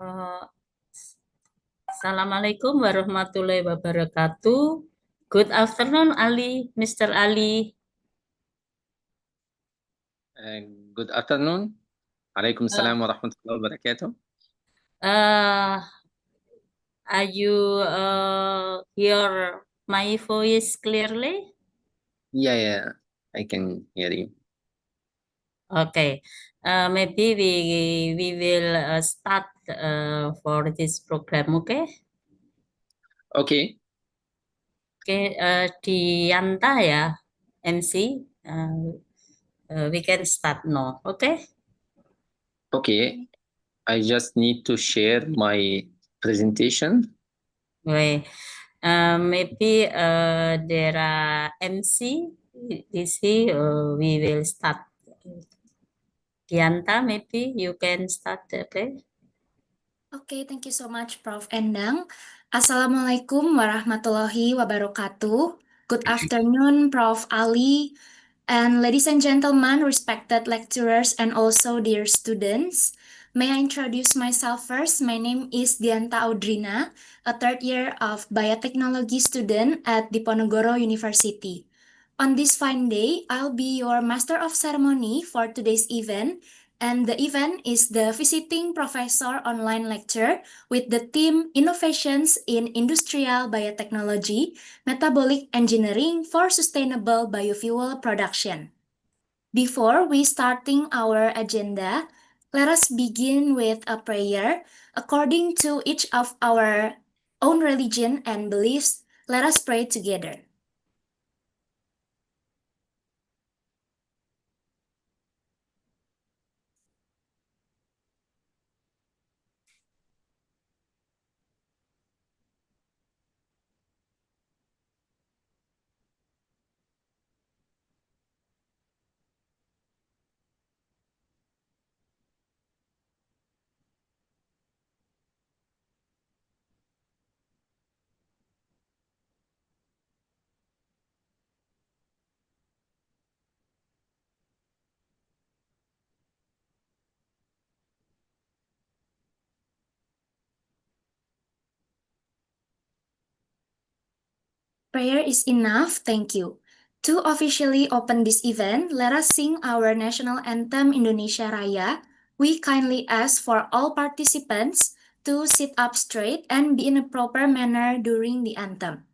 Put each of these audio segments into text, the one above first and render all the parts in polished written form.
Uh, Assalamualaikum warahmatullahi wabarakatuh. Good afternoon, Ali, Mr. Ali. Good afternoon. Alaikum Uh, salam wa rahmatullahi wa barakatuh. uh, are you hear my voice clearly? Yeah, I can hear you. Okay. Maybe we will start for this program. Okay. Okay, Okay. Dianta ya, MC. We can start now. Okay. okay. I just need to share my presentation. Wait. Maybe there are MC. Is he? We will start. Dianta, maybe you can start. Okay. Okay, thank you so much, Prof. Endang. Assalamualaikum warahmatullahi wabarakatuh. Good afternoon, Prof. Ali, and ladies and gentlemen, respected lecturers, and also dear students. May I introduce myself first? My name is Dianta Audrina, a third year of Biotechnology student at Diponegoro University. On this fine day, I'll be your Master of Ceremony for today's event, and the event is the Visiting Professor Online Lecture with the theme Innovations in Industrial Biotechnology, Metabolic Engineering for Sustainable Biofuel Production. Before we starting our agenda, let us begin with a prayer. According to each of our own religion and beliefs, let us pray together. Prayer is enough, thank you. To officially open this event, let us sing our national anthem Indonesia Raya. We kindly ask for all participants to sit up straight and be in a proper manner during the anthem.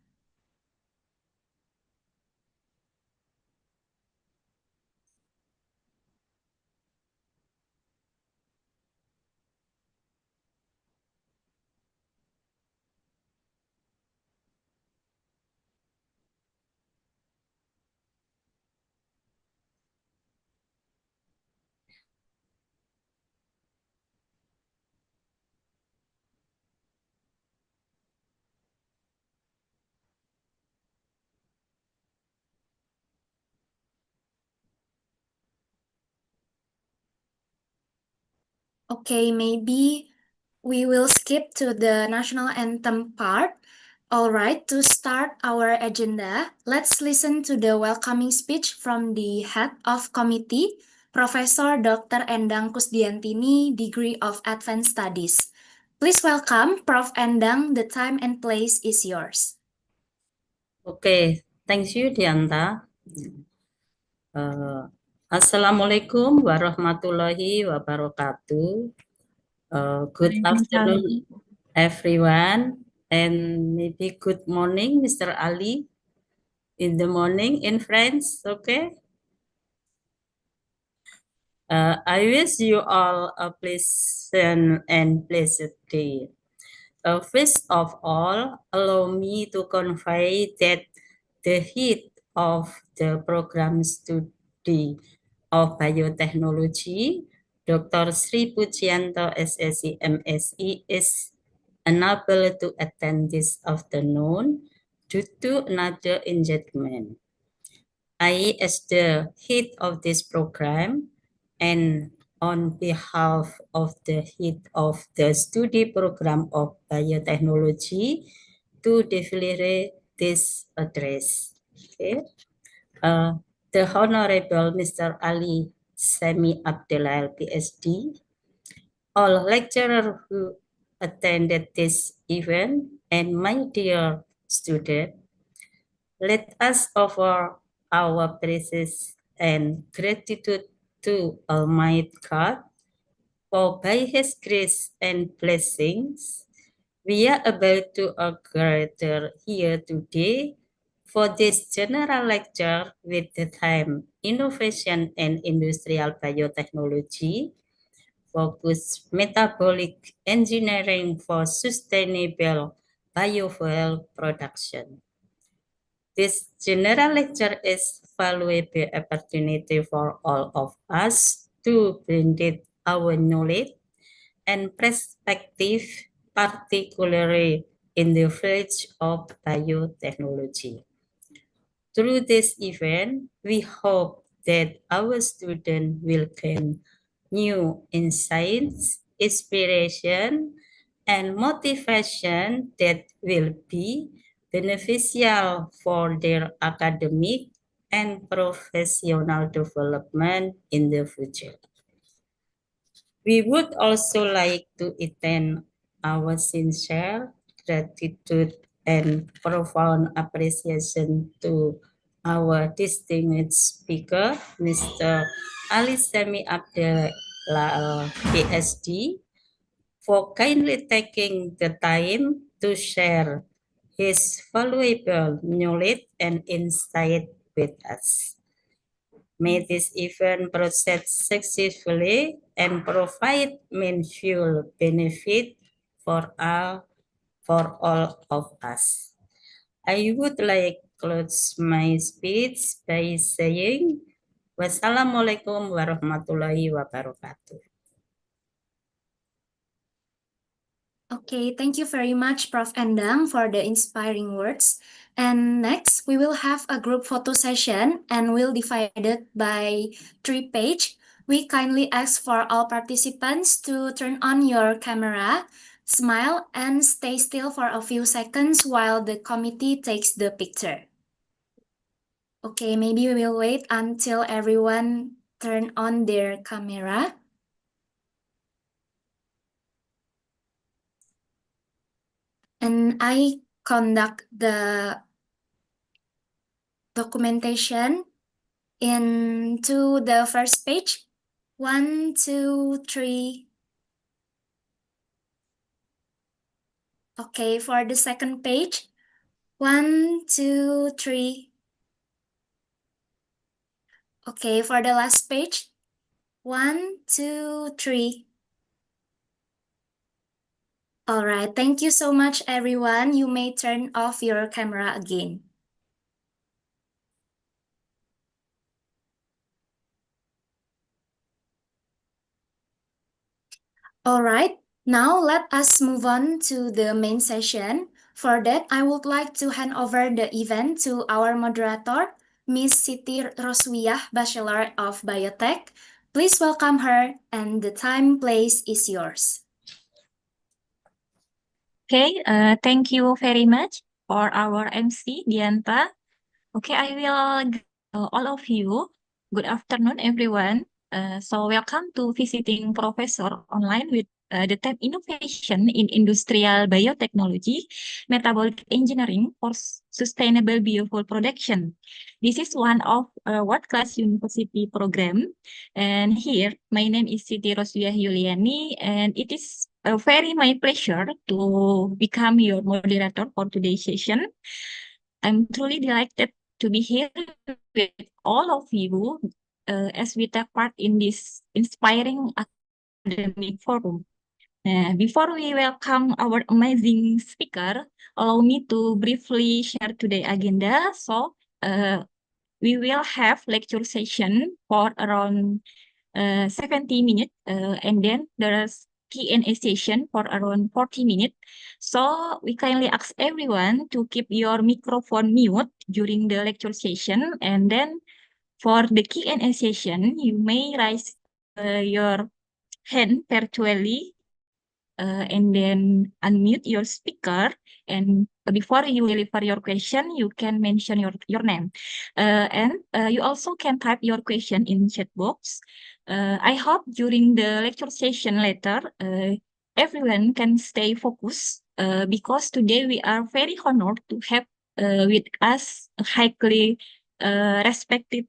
Okay, maybe we will skip to the national anthem part. All right, to start our agenda, let's listen to the welcoming speech from the head of committee, Professor Dr. Endang Kusdiantini, Degree of Advanced Studies. Please welcome Prof. Endang. The time and place is yours. Okay. Thank you, Dianta. Assalamualaikum warahmatullahi wabarakatuh. Good afternoon, everyone, and maybe good morning, Mr. Ali. In the morning in France, okay? I wish you all a pleasant and blessed day. First of all, allow me to convey that the heat of the program study of biotechnology, Dr. Sri Pujianto SSC MSc is unable to attend this afternoon due to another engagement. I, as the head of this program, and on behalf of the head of the study program of biotechnology, to deliver this address. Okay. The Honorable Mr. Samy Abdelaal, Ph.D., all lecturers who attended this event, and my dear student, let us offer our praises and gratitude to Almighty God, for by His grace and blessings, we are able to gather here today for this general lecture with the theme Innovation and Industrial Biotechnology, focus metabolic engineering for sustainable biofuel production. This general lecture is valuable opportunity for all of us to blend our knowledge and perspective, particularly in the field of biotechnology. Through this event, we hope that our students will gain new insights, inspiration, and motivation that will be beneficial for their academic and professional development in the future. We would also like to extend our sincere gratitude and profound appreciation to our distinguished speaker, Mr. Ali Samy Abdelaal, Ph.D., for kindly taking the time to share his valuable knowledge and insight with us. May this event proceed successfully and provide meaningful benefit for all of us. I would like to close my speech by saying Wassalamualaikum warahmatullahi wabarakatuh. Okay, thank you very much, Prof. Endang, for the inspiring words. And next, we will have a group photo session and we'll divide it by 3 pages. We kindly ask for all participants to turn on your camera, smile, and stay still for a few seconds while the committee takes the picture. Okay, maybe we will wait until everyone turn on their camera. And I conduct the documentation into the first page. 1, 2, 3. Okay, for the second page. 1, 2, 3. Okay, for the last page. 1, 2, 3. All right, thank you so much, everyone. You may turn off your camera again. All right, now let us move on to the main session. For that, I would like to hand over the event to our moderator, Miss Siti Roswiyah, Bachelor of Biotech. Please welcome her, and the time, place is yours. Okay, thank you very much for our MC, Dianta. Okay, I will greet all of you. Good afternoon, everyone. So welcome to visiting Professor online with the theme Innovation in Industrial Biotechnology, Metabolic Engineering for Sustainable Biofuel Production. This is one of world-class university program. And here, my name is Siti Roswiyah Yuliani, and it is very my pleasure to become your moderator for today's session. I'm truly delighted to be here with all of you as we take part in this inspiring academic forum. Before we welcome our amazing speaker, allow me to briefly share today's agenda. So, we will have lecture session for around 70 minutes, and then there's Q&A session for around 40 minutes. So we kindly ask everyone to keep your microphone mute during the lecture session. And then for the Q&A session, you may raise your hand virtually and then unmute your speaker. And before you deliver your question, you can mention your name. And you also can type your question in chat box. I hope during the lecture session later, everyone can stay focused because today we are very honored to have with us a highly respected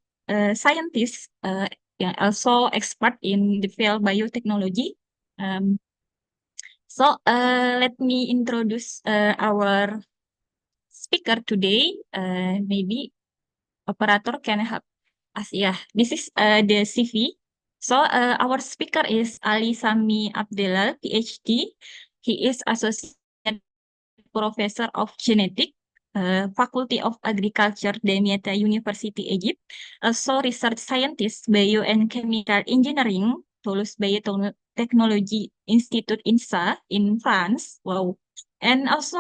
scientist and also expert in the field biotechnology. Um, let me introduce our speaker today. Maybe operator can help us. Yeah, this is the CV. Our speaker is Ali Samy Abdelaal, Ph.D. He is Associate Professor of Genetics, Faculty of Agriculture, Damietta University, Egypt. Also Research Scientist, Bio and Chemical Engineering, Toulouse Biotechnology Institute INSA in France. Wow. And also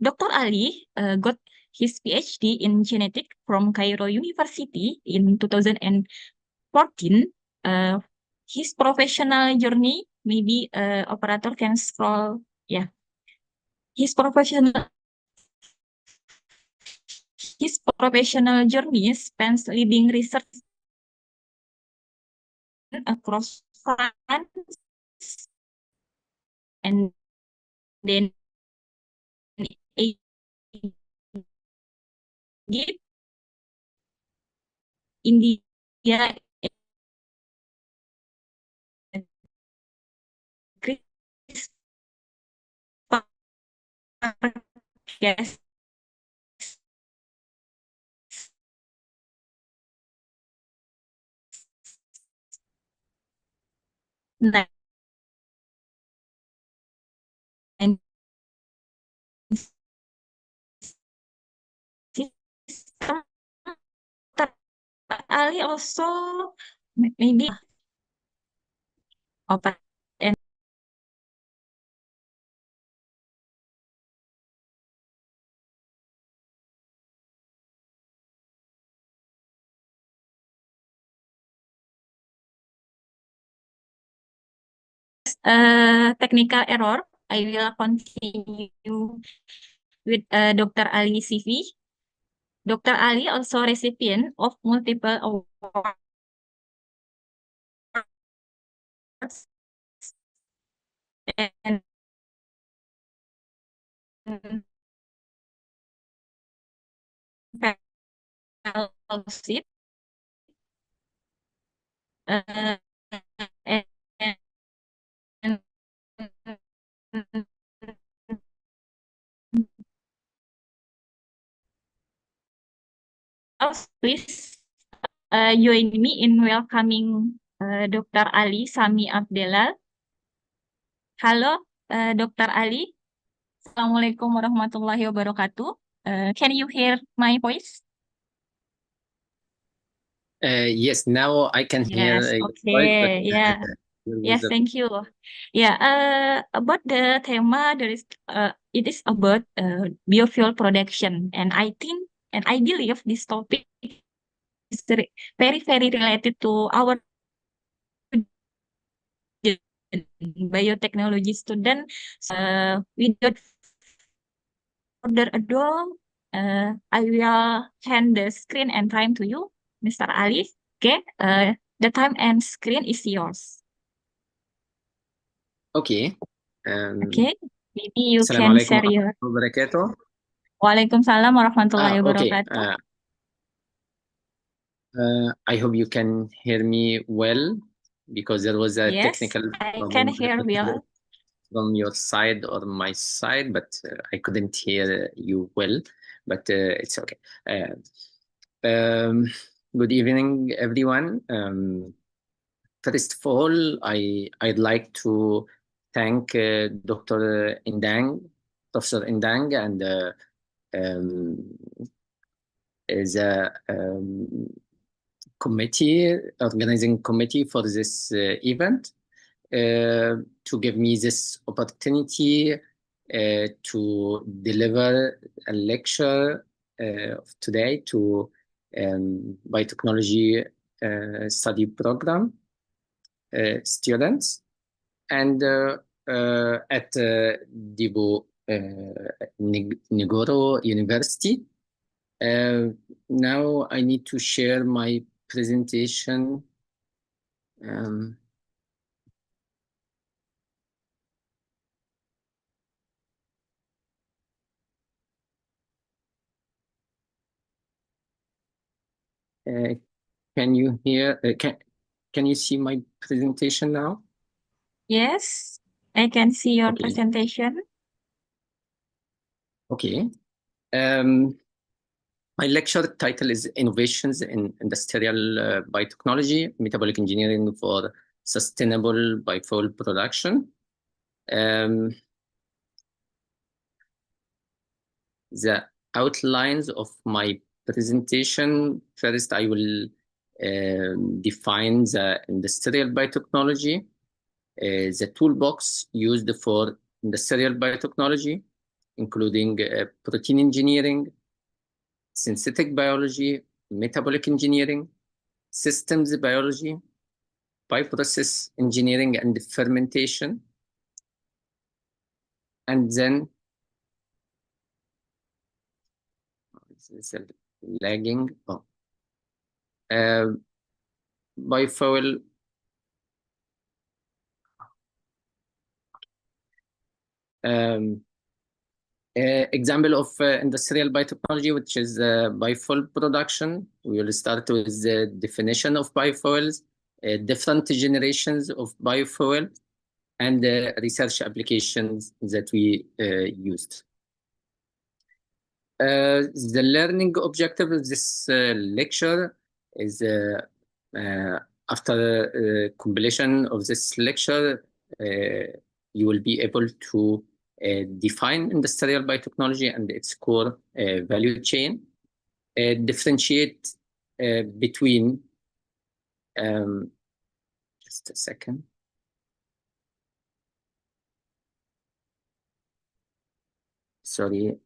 Dr. Ali got his PhD in genetics from Cairo University in 2014. His professional journey, maybe operator can scroll. Yeah, his professional journey spans leading research across France and then Egypt, India, Chris Parkes, and system. Ali also maybe open and technical error. I will continue with Dr. Ali CV. Dr. Ali also recipient of multiple awards and fellowship. Uh, and, and also, please join me in welcoming Dr. Ali Samy Abdelaal. Halo, Dr. Ali. Assalamualaikum warahmatullahi wabarakatuh. Can you hear my voice? Yes, now I can hear Yes, your voice, but okay, yeah. your Yes, voice- thank you. Yeah, about the thema, it is about biofuel production, and I think, and I believe this topic is very, very related to our biotechnology student. Without further ado, I will hand the screen and time to you, Mr. Ali. Okay, the time and screen is yours. Okay. Okay, maybe you can Assalamualaikum share your. warahmatullahi wabarakatuh. Waalaikumsalam warahmatullahi Okay. wabarakatuh. I hope you can hear me well because there was a Yes, technical I can problem hear well. from your side or my side, but I couldn't hear you well. But it's okay. Um, Good evening, everyone. First of all, I'd like to thank Dr. Indang, Professor Indang, and the organizing committee for this event to give me this opportunity to deliver a lecture today to biotechnology study program students and at Dibo Nigoro University. Now I need to share my presentation. Can you hear? Can you see my presentation now? Yes, I can see your Okay. presentation. Okay. My lecture title is Innovations in Industrial Biotechnology, Metabolic Engineering for Sustainable Biofuel Production. The outlines of my presentation. First, I will define the industrial biotechnology, the toolbox used for industrial biotechnology, including protein engineering, synthetic biology, metabolic engineering, systems biology, bioprocess engineering and fermentation, and then it's lagging. Biofuel. Example of industrial biotechnology, which is biofuel production. We will start with the definition of biofuels, different generations of biofuel, and research applications that we used. The learning objective of this lecture is after completion of this lecture, you will be able to define industrial biotechnology and its core value chain, differentiate between, just a second. Sorry,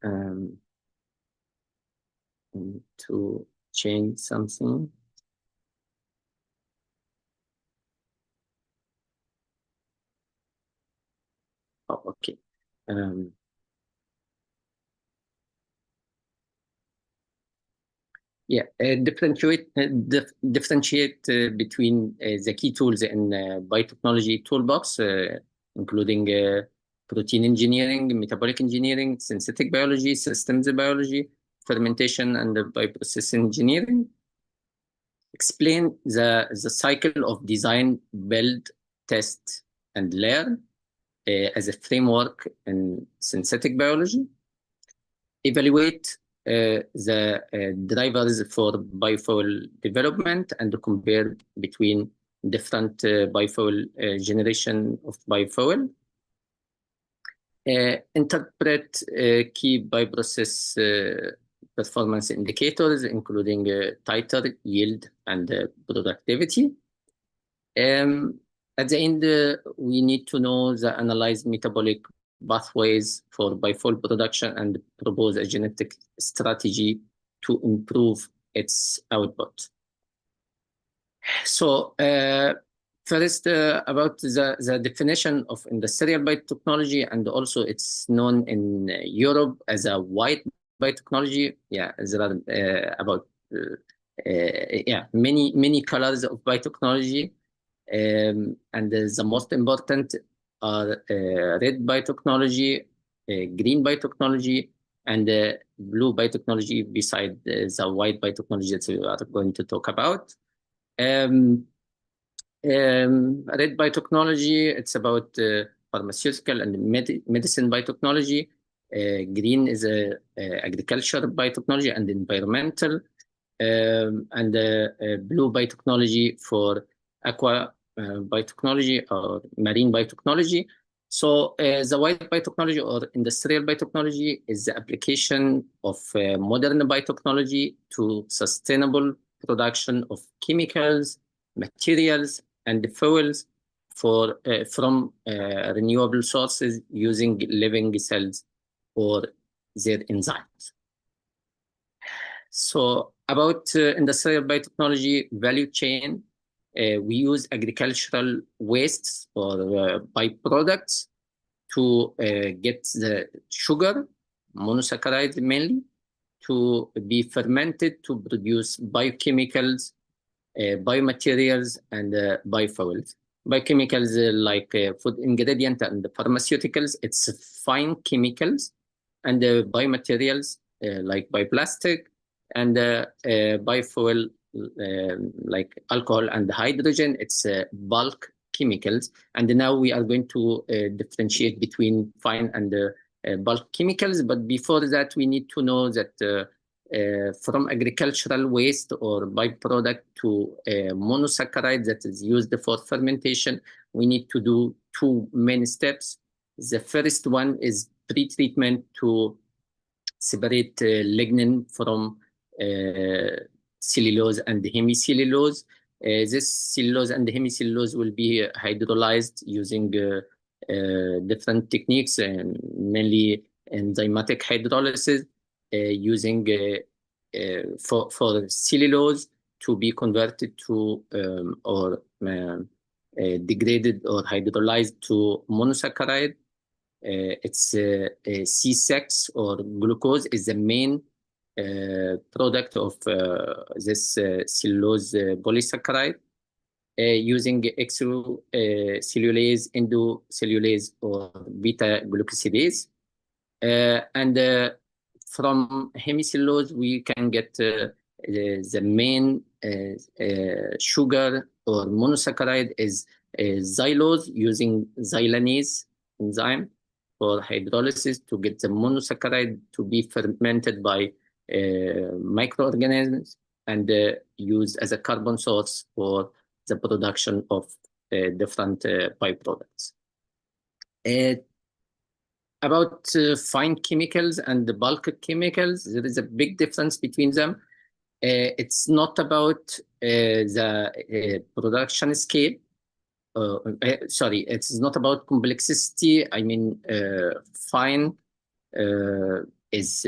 to change something. Oh, okay. Yeah, differentiate between the key tools in biotechnology toolbox, including protein engineering, metabolic engineering, synthetic biology, systems biology, fermentation, and bioprocess engineering. Explain the cycle of design, build, test, and learn as a framework in synthetic biology. Evaluate the drivers for biofuel development and compare between different biofuel generation of biofuel. Interpret key bioprocess performance indicators, including titer, yield, and productivity. At the end, we need to know the analyzed metabolic pathways for biofuel production and propose a genetic strategy to improve its output. So first, about the definition of industrial biotechnology, and also it's known in Europe as a white biotechnology. Yeah, there are about many colors of biotechnology. And the most important are red biotechnology, green biotechnology, and blue biotechnology beside the white biotechnology that we are going to talk about. Red biotechnology, it's about pharmaceutical and medicine biotechnology. Green is agriculture biotechnology and environmental. And blue biotechnology for aqua biotechnology or marine biotechnology. So the white biotechnology or industrial biotechnology is the application of modern biotechnology to sustainable production of chemicals, materials, and fuels from renewable sources using living cells or their enzymes. So about industrial biotechnology value chain, we use agricultural wastes or byproducts to get the sugar, monosaccharides mainly, to be fermented to produce biochemicals, biomaterials, and biofuels. Biochemicals like food ingredient and pharmaceuticals, it's fine chemicals, and biomaterials like bioplastic, and biofuel like alcohol and hydrogen. It's bulk chemicals. And now we are going to differentiate between fine and bulk chemicals. But before that, we need to know that from agricultural waste or byproduct to monosaccharide that is used for fermentation, we need to do two main steps. The first one is pre-treatment to separate lignin from cellulose and hemicellulose. This cellulose and hemicellulose will be hydrolyzed using different techniques, and mainly enzymatic hydrolysis, using for cellulose to be converted to degraded or hydrolyzed to monosaccharide. It's C6 or glucose is the main product of this cellulose polysaccharide, using exocellulase, endocellulase, or beta glucosidase. And from hemicellulose, we can get the main sugar or monosaccharide is xylose, using xylanase enzyme for hydrolysis to get the monosaccharide to be fermented by microorganisms and used as a carbon source for the production of different byproducts. About fine chemicals and the bulk chemicals, there is a big difference between them. It's not about the production scale. Sorry, it's not about complexity. I mean, fine is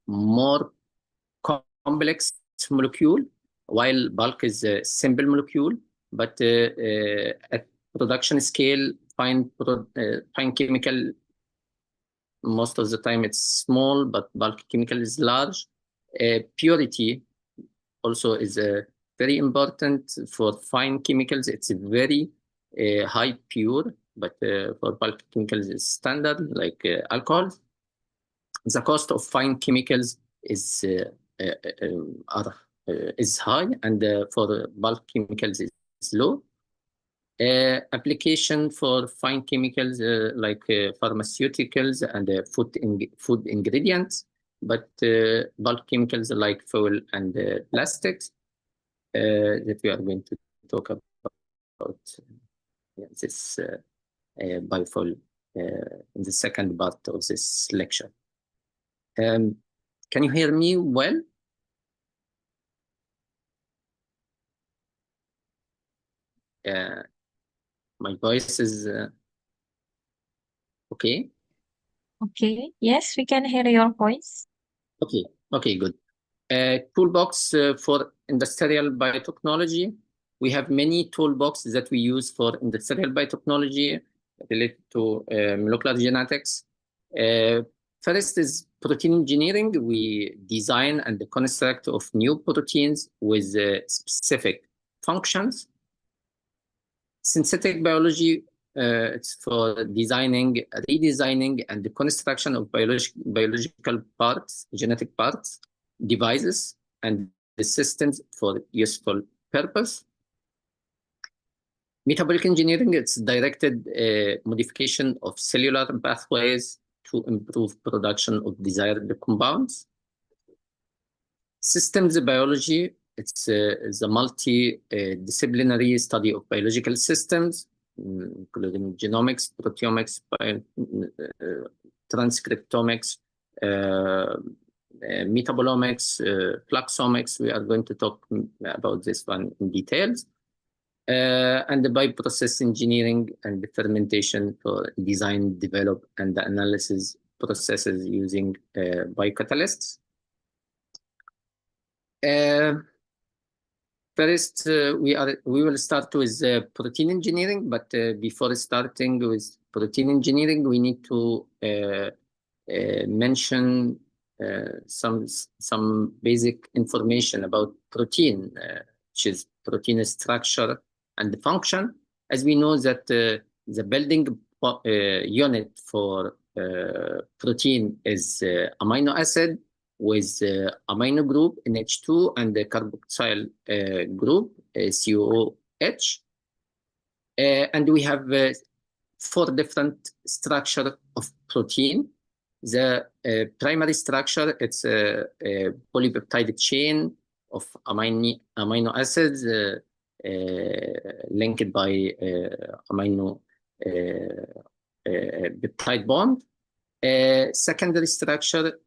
more complex molecule, while bulk is a simple molecule. But at production scale, fine chemical, most of the time it's small, but bulk chemical is large. Purity also is very important for fine chemicals. It's very high pure, but for bulk chemicals is standard, like alcohol. The cost of fine chemicals is high, and for bulk chemicals is low. Application for fine chemicals like pharmaceuticals and food ingredients, but bulk chemicals like fuel and plastics that we are going to talk about this Biofuel in the second part of this lecture. Can you hear me well? My voice is okay? Okay, yes, we can hear your voice. Okay, good. Toolbox for industrial biotechnology. We have many toolboxes that we use for industrial biotechnology related to molecular genetics. First is protein engineering. We design and construct of new proteins with specific functions. Synthetic biology, it's for designing, redesigning, and the construction of biological parts, genetic parts, devices, and the systems for useful purpose. Metabolic engineering, it's directed modification of cellular pathways to improve production of desired compounds. Systems biology, it's a multi-disciplinary study of biological systems, including genomics, proteomics, transcriptomics, metabolomics, fluxomics. We are going to talk about this one in details. And the bioprocess engineering and the fermentation for design, develop, and the analysis processes using biocatalysts. First, we will start with protein engineering, but before starting with protein engineering, we need to mention some basic information about protein, which is protein structure and function. As we know that the building unit for protein is amino acid, with amino group NH2 and the carboxyl group COOH. And we have 4 different structure of protein. The primary structure, it's a polypeptide chain of amino acids linked by amino peptide bond. Secondary structure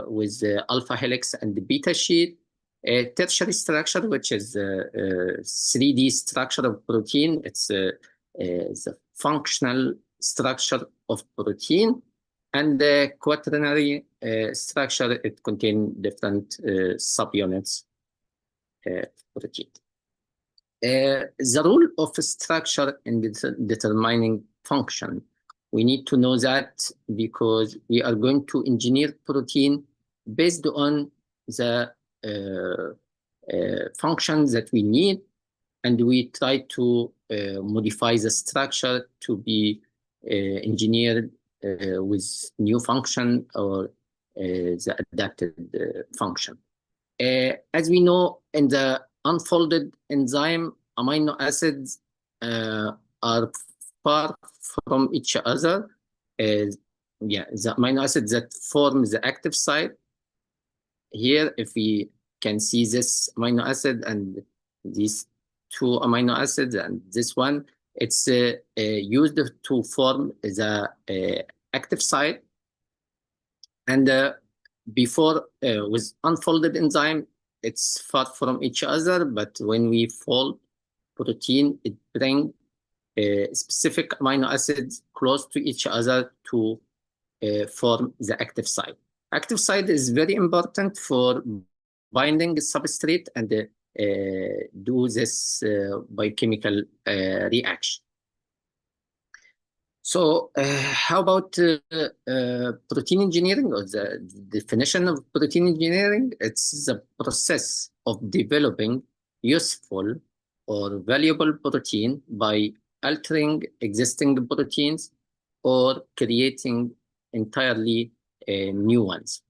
with alpha helix and the beta sheet. Tertiary structure, which is 3D structure of protein. It's the functional structure of protein. And the quaternary structure, it contains different subunits of protein. The role of structure in determining function, we need to know that because we are going to engineer protein based on the functions that we need, and we try to modify the structure to be engineered with new function or the adapted function. As we know, in the unfolded enzyme, amino acids are far from each other. The amino acids that form the active site. Here, if we can see this amino acid and these 2 amino acids and this one, it's used to form the active site. And before, with unfolded enzyme, it's far from each other, but when we fold protein, it brings specific amino acids close to each other to form the active site. Active site is very important for binding the substrate and do this biochemical reaction. So how about protein engineering, or the definition of protein engineering? It's the process of developing useful or valuable protein by altering existing proteins or creating entirely new ones.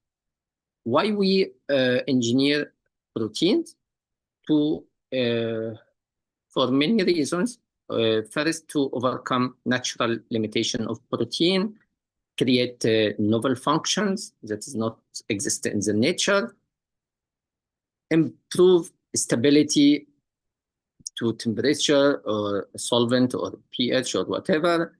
Why we engineer proteins? For many reasons. First, to overcome natural limitation of protein, create novel functions that is not exist in the nature, improve stability to temperature or solvent or pH or whatever,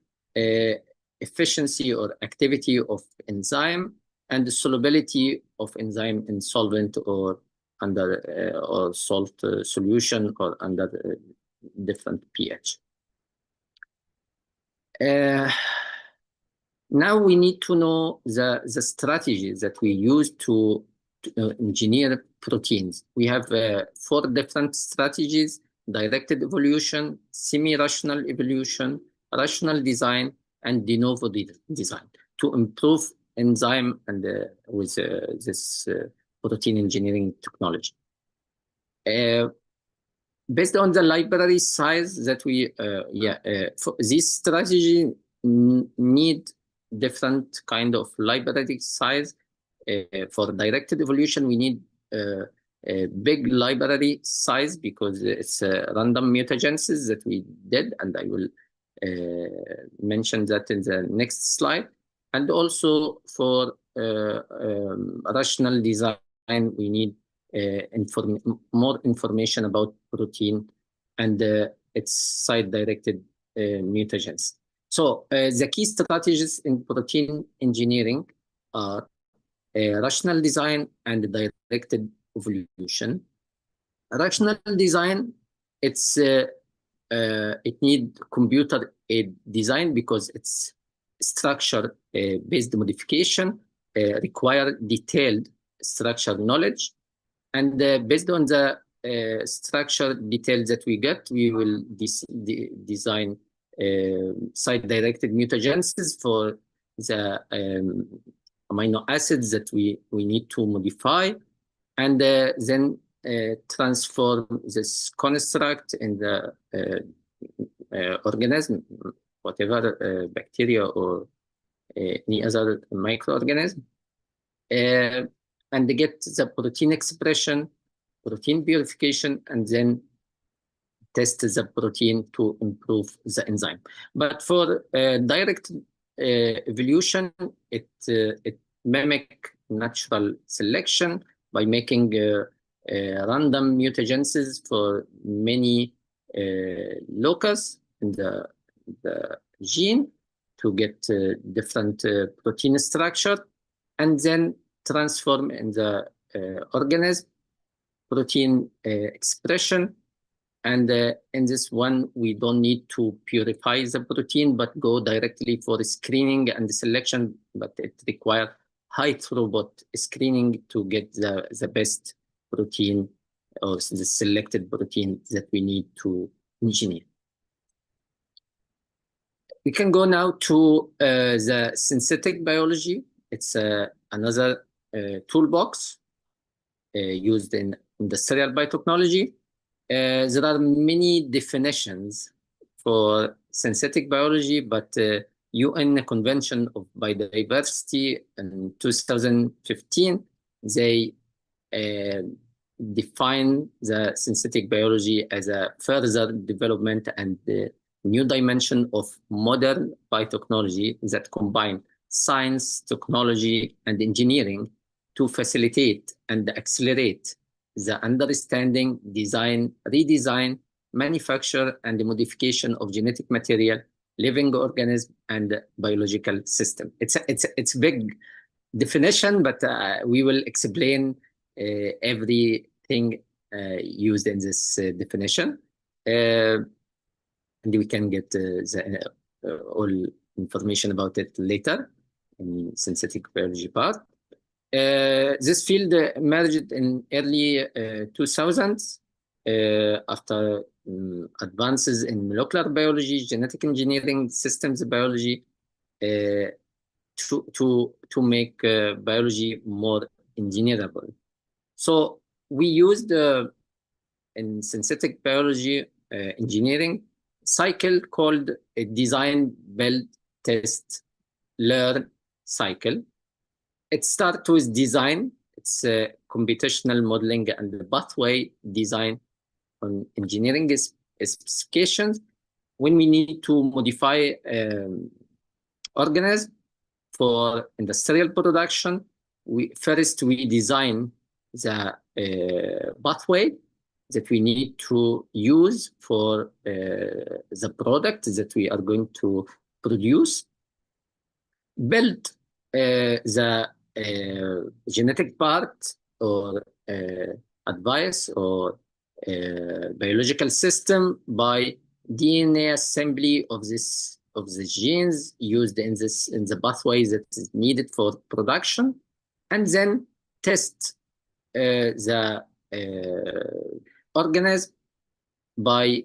efficiency or activity of enzyme, and the solubility of enzyme in solvent or under or salt solution or under different pH. Now we need to know the strategies that we use to engineer proteins. We have 4 different strategies: directed evolution, semi-rational evolution, rational design, and de novo design to improve enzyme and with this protein engineering technology. Based on the library size that we, for this strategy need different kind of library size. For directed evolution, we need a big library size because it's a random mutagenesis that we did, and I will mention that in the next slide. And also for rational design, we need more information about protein and its site-directed mutagens. So the key strategies in protein engineering are rational design and directed evolution. Rational design, it need computer aided design because it's structure-based modification require detailed structure knowledge. And based on the structure details that we get, we will design site-directed mutagenesis for the amino acids that we need to modify, and then transform this construct in the organism, whatever bacteria or any other microorganism. and get the protein expression, protein purification, and then test the protein to improve the enzyme. But for direct evolution, it mimic natural selection by making random mutagenesis for many locus in the gene to get different protein structure, and then transform in the organism protein expression. And in this one, we don't need to purify the protein, but go directly for screening and selection, but it requires high throughput screening to get the best protein or the selected protein that we need to engineer. We can go now to the synthetic biology. It's another toolbox used in industrial biotechnology. There are many definitions for synthetic biology, but UN Convention of Biodiversity in 2015, they define the synthetic biology as a further development and new dimension of modern biotechnology that combine science, technology, and engineering to facilitate and accelerate the understanding, design, redesign, manufacture, and the modification of genetic material, living organism, and biological system. It's a big definition, but we will explain everything used in this definition. And we can get all information about it later in synthetic biology part. This field emerged in early 2000s after advances in molecular biology, genetic engineering, systems biology, to make biology more engineerable. So we used in synthetic biology engineering cycle called a design, build, test, learn cycle. It starts with design. It's computational modeling and the pathway design on engineering specifications. When we need to modify organism for industrial production, we design the pathway that we need to use for the product that we are going to produce. Build the genetic part or advice or biological system by DNA assembly of the genes used in the pathway that is needed for production, and then test the organism by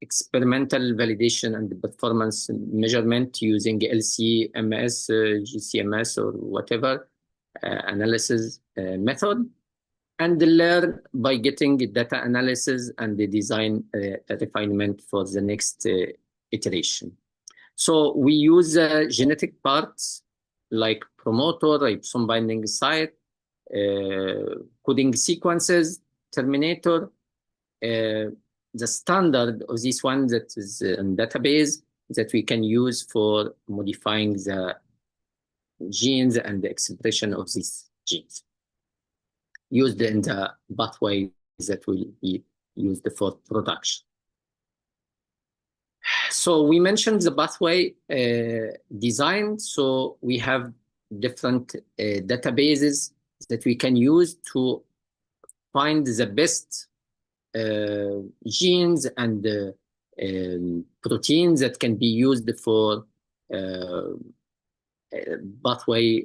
experimental validation and performance measurement using LC-MS, GC-MS, or whatever analysis method, and learn by getting data analysis and the design refinement for the next iteration. So we use genetic parts like promoter, ribosome binding site, coding sequences, terminator. The standard of this one that is in database that we can use for modifying the genes and the expression of these genes used in the pathway that will be used for production. So we mentioned the pathway design. So we have different databases that we can use to find the best genes and proteins that can be used for pathway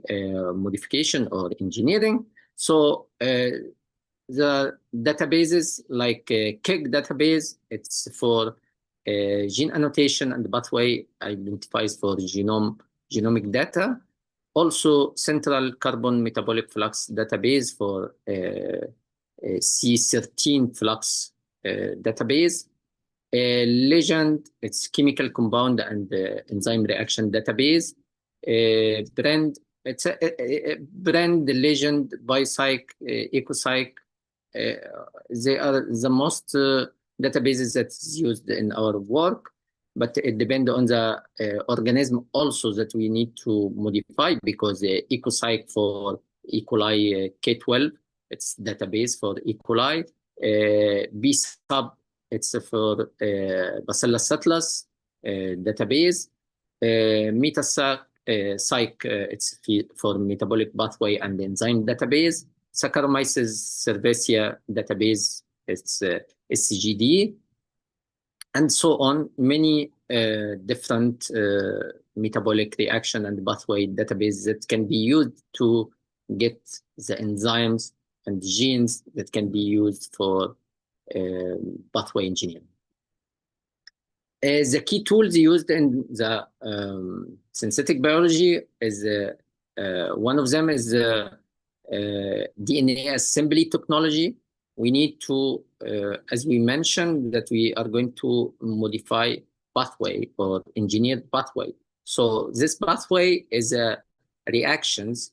modification or engineering. So the databases like KIG database, it's for gene annotation and pathway identifies for genomic data. Also, Central Carbon Metabolic Flux database for C13 flux database. Legend, it's chemical compound and enzyme reaction database. Brand it's a brand legend, Biopsych, EcoPsych. They are the most databases that's used in our work, but it depends on the organism also that we need to modify, because EcoPsych for E. coli K12, it's database for E. coli. B-sub, it's for Bacillus subtilis database. Metabolic, it's for metabolic pathway and enzyme database. Saccharomyces cerevisiae database, it's SCGD, and so on. Many different metabolic reaction and pathway databases that can be used to get the enzymes and genes that can be used for pathway engineering. The key tools used in the synthetic biology is one of them is DNA assembly technology. We need to, as we mentioned, that we are going to modify pathway or engineered pathway. So this pathway is reactions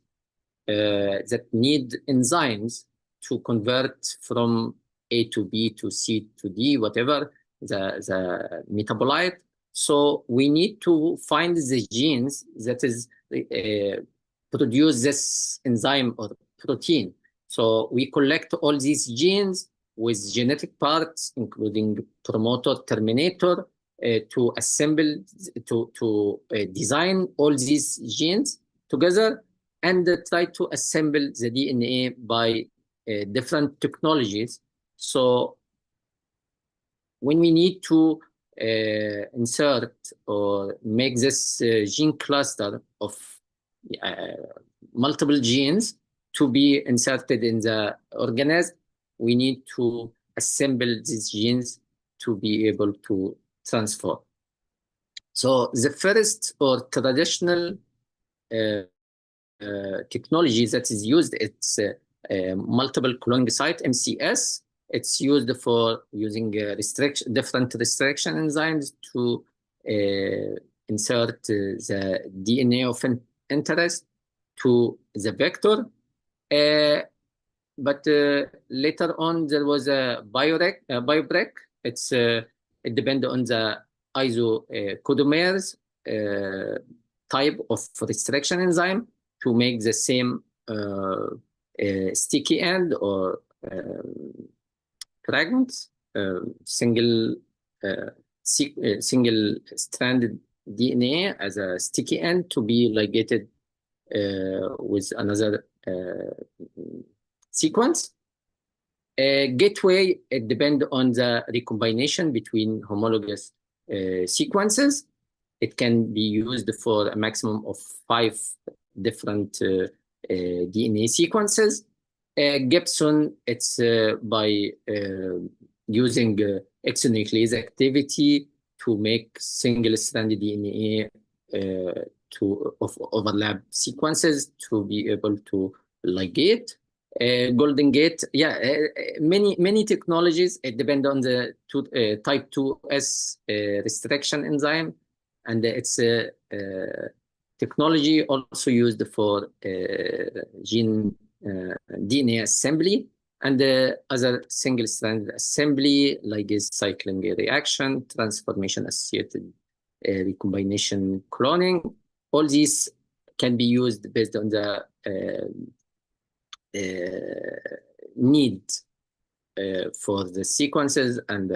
that need enzymes to convert from A to B to C to D, whatever the metabolite. So we need to find the genes that is produce this enzyme or protein. So we collect all these genes with genetic parts, including promoter, terminator, to assemble, to design all these genes together and try to assemble the DNA by different technologies. So when we need to insert or make this gene cluster of multiple genes to be inserted in the organism, we need to assemble these genes to be able to transfer. So the first or traditional technology that is used, it's multiple cloning site, MCS. It's used for using different restriction enzymes to insert the DNA of interest to the vector. But later on, there was a BioBreak. It depends on the isocodimers type of restriction enzyme to make the same sticky end or fragments, single stranded DNA as a sticky end to be ligated with another sequence. Gateway, it depends on the recombination between homologous sequences. It can be used for a maximum of 5 different DNA sequences. Gibson, it's by using exonuclease activity to make single-stranded DNA of overlap sequences to be able to ligate. Golden Gate, many technologies. It depends on the type 2S restriction enzyme, and it's technology also used for gene DNA assembly and other single-strand assembly, ligase cycling reaction, transformation associated recombination cloning. All these can be used based on the need for the sequences and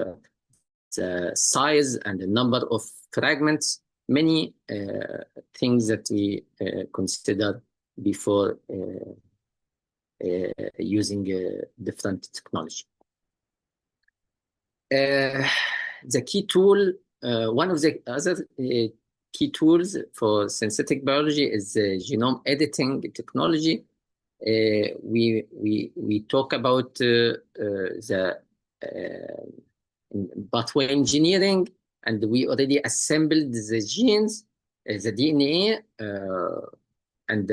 the size and the number of fragments. Many things that we consider before using different technology. The key tool, one of the other key tools for synthetic biology is the genome editing technology. We talk about the pathway engineering, and we already assembled the genes, the DNA, and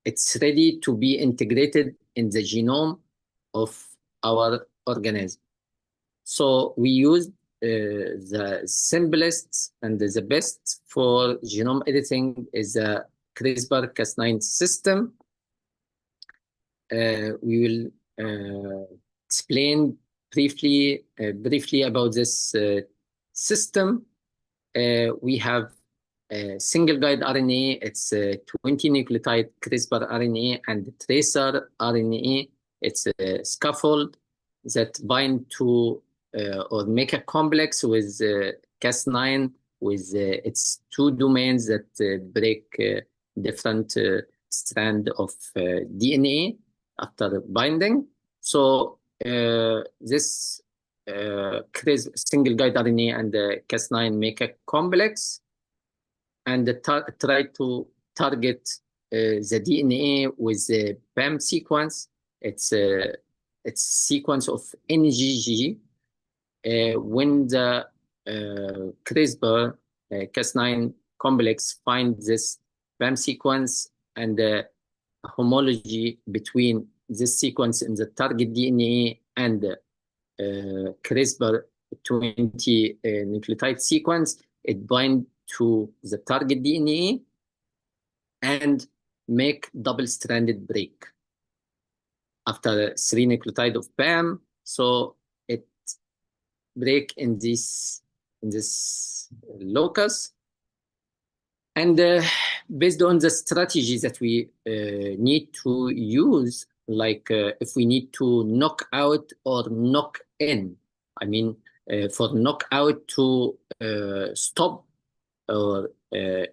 it's ready to be integrated in the genome of our organism. So we use the simplest and the best for genome editing is a CRISPR-Cas9 system. We will explain briefly about this system. We have a single guide RNA. It's a 20 nucleotide CRISPR RNA and tracer RNA. It's a scaffold that bind to or make a complex with Cas9 with its two domains that break different strand of DNA after binding. So this single guide RNA and the Cas9 make a complex and try to target the DNA with the PAM sequence. It's a sequence of NGG. When the CRISPR Cas9 complex finds this PAM sequence and the homology between this sequence in the target DNA and the CRISPR 20 nucleotide sequence, it binds to the target DNA and make double-stranded break after 3 nucleotide of PAM. So it break in this locus. And based on the strategy that we need to use, like if we need to knock out or knock in, I mean, for knockout to stop or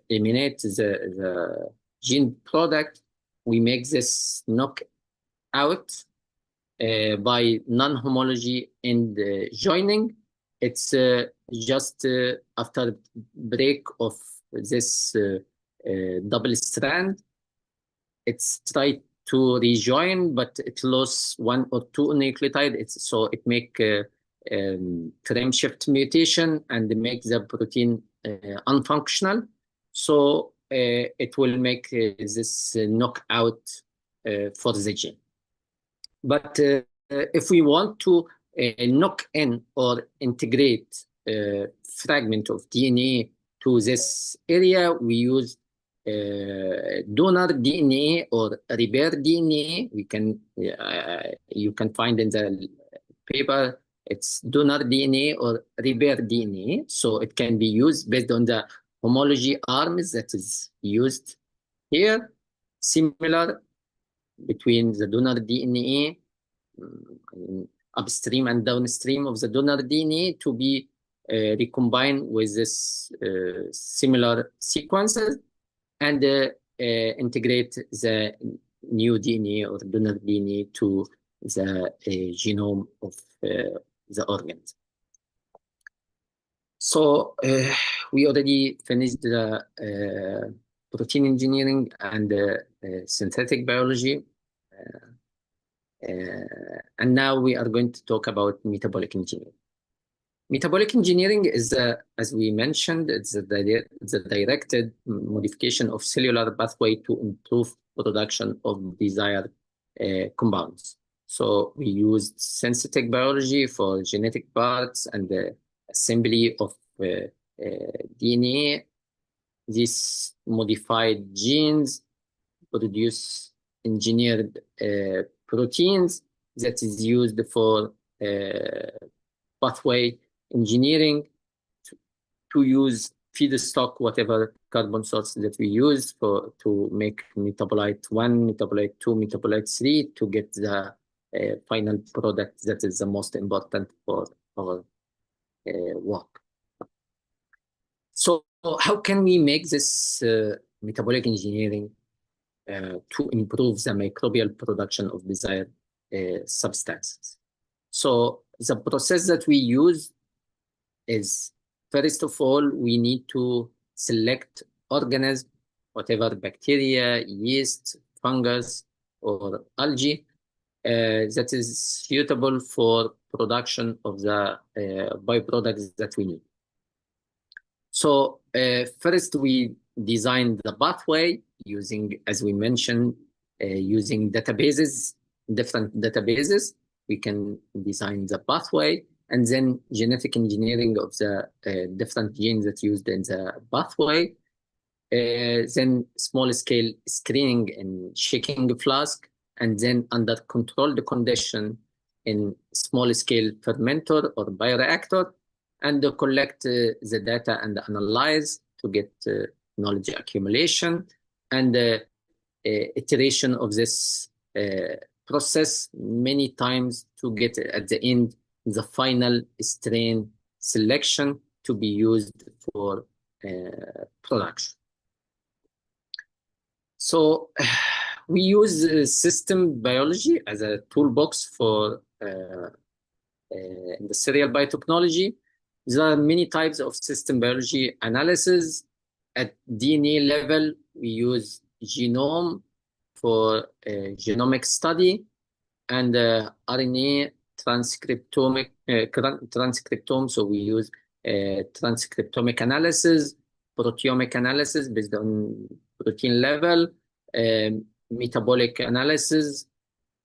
eliminate the gene product, we make this knockout by non-homology and joining. It's just after break of this double strand, it's tried to rejoin, but it lost 1 or 2 nucleotide. So it make frame shift mutation and make the protein unfunctional. So it will make this knockout for the gene. But if we want to knock in or integrate fragment of DNA to this area, we use donor DNA or repair DNA. We can you can find in the paper it's donor DNA or repair DNA. So it can be used based on the homology arms that is used here. Similar between the donor DNA upstream and downstream of the donor DNA to be recombined with this similar sequences and integrate the new DNA or donor DNA to the genome of the organs. So we already finished the protein engineering and synthetic biology. And now we are going to talk about metabolic engineering. Metabolic engineering is, as we mentioned, it's the directed modification of cellular pathway to improve production of desired compounds. So we used synthetic biology for genetic parts and the assembly of DNA. These modified genes produce engineered proteins that is used for pathway engineering to use feedstock, whatever carbon source that we use to make metabolite 1, metabolite 2, metabolite 3 to get the final product that is the most important for our work. So how can we make this metabolic engineering to improve the microbial production of desired substances? So the process that we use is, first of all, we need to select organism, whatever bacteria, yeast, fungus, or algae that is suitable for production of the byproducts that we need. So first we designed the pathway using, as we mentioned, using databases, different databases. We can design the pathway and then genetic engineering of the different genes that used in the pathway. then small-scale screening in shaking flask, and then under controlled condition in small-scale fermenter or bioreactor, and collect the data and analyze to get knowledge accumulation and iteration of this process many times to get at the end the final strain selection to be used for production. So we use system biology as a toolbox for industrial biotechnology. There are many types of system biology analysis. At DNA level, we use genome for genomic study, and RNA transcriptome. So we use transcriptomic analysis, proteomic analysis based on protein level, metabolic analysis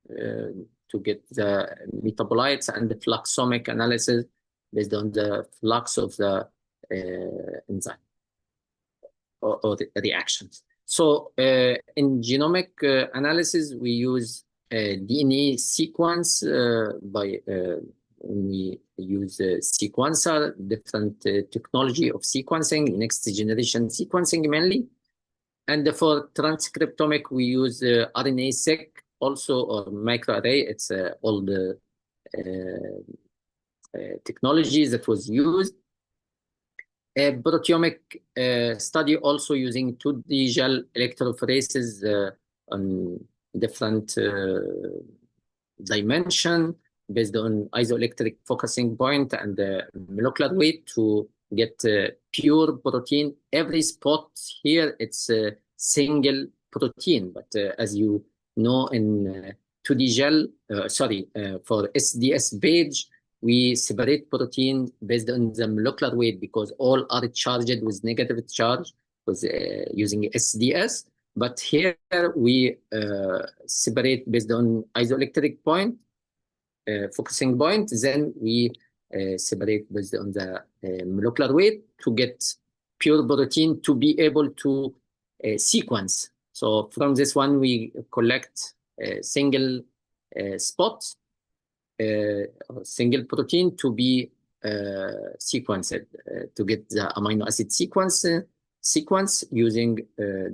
to get the metabolites, and the fluxomic analysis based on the flux of the enzyme or the reactions. So in genomic analysis, we use DNA sequence we use sequencer, different technology of sequencing, next generation sequencing mainly. And for transcriptomic, we use RNA-seq also, or microarray. It's all the technologies that was used. Proteomic study also using 2D gel electrophoresis on different dimension based on isoelectric focusing point and the molecular weight to get pure protein. Every spot here, it's a single protein, but as you know, in 2D gel, for SDS page, we separate protein based on the molecular weight because all are charged with negative charge with using SDS. But here we separate based on isoelectric point, focusing point. Then we separate based on the molecular weight to get pure protein to be able to sequence. So from this one, we collect single spots, single protein to be sequenced to get the amino acid sequence using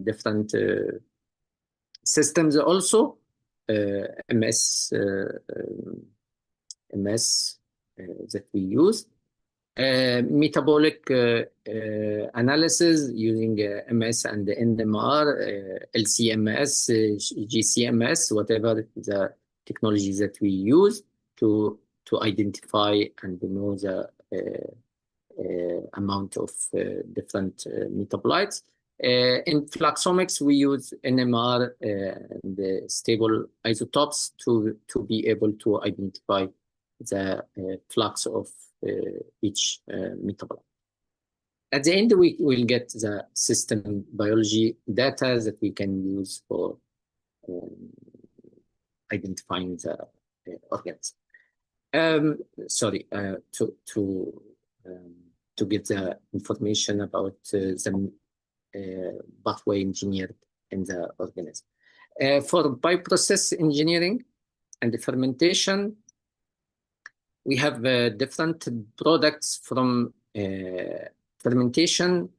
different systems also, MS that we use. Metabolic analysis using MS and the NMR, LCMS, GCMS, whatever the technologies that we use to identify and know the amount of different metabolites. In fluxomics, we use NMR and the stable isotopes to be able to identify the flux of each metabolite. At the end, we will get the system biology data that we can use for identifying the organism. To get the information about the pathway engineered in the organism. For bioprocess engineering and the fermentation, we have different products from fermentation.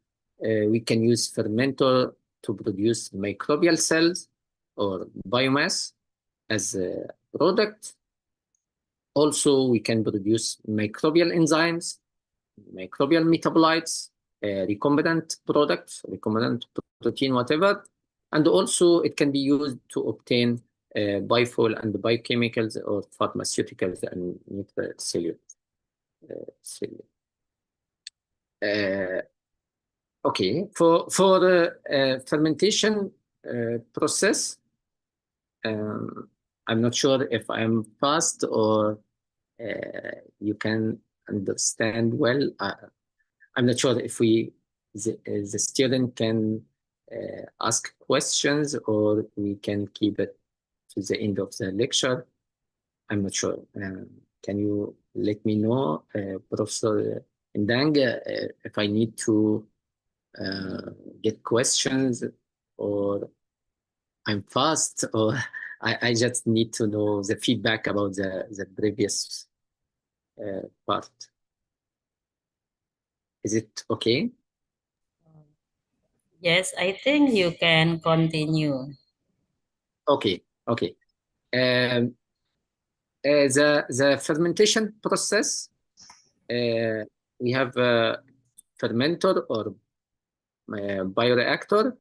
We can use fermenter to produce microbial cells or biomass as a product. Also, we can produce microbial enzymes, microbial metabolites, recombinant products, recombinant protein, whatever. And also it can be used to obtain biofuel and biochemicals or pharmaceuticals and nutraceutical. Okay, for the fermentation process, I'm not sure if I'm fast or you can understand well. I'm not sure if the student can ask questions or we can keep it to the end of the lecture. I'm not sure. Can you let me know, Professor Ndang, if I need to get questions, or I'm fast, or I just need to know the feedback about the previous part. Is it okay? Yes, I think you can continue. Okay, okay. The fermentation process, we have a fermenter or bioreactor.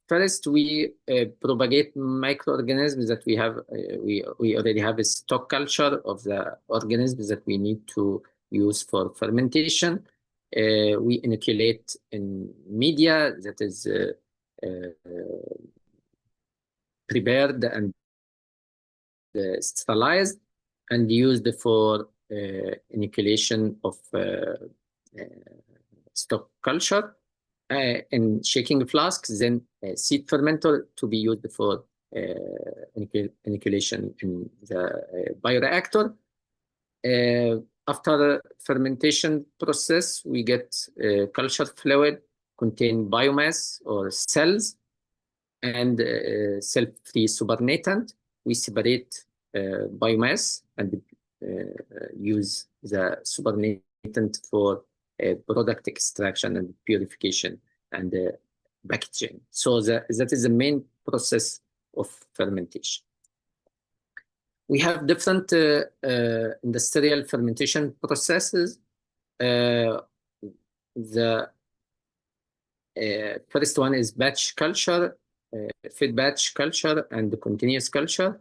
First, we propagate microorganisms that we have. We already have a stock culture of the organisms that we need to use for fermentation. We inoculate in media that is prepared and sterilized and used for inoculation of stock culture in shaking flasks, then seed fermenter to be used for inoculation in the bioreactor. After fermentation process, we get culture fluid contain biomass or cells and cell-free supernatant. We separate biomass and use the supernatant for product extraction and purification and packaging. So that is the main process of fermentation. We have different industrial fermentation processes. The first one is batch culture, feed batch culture, and continuous culture.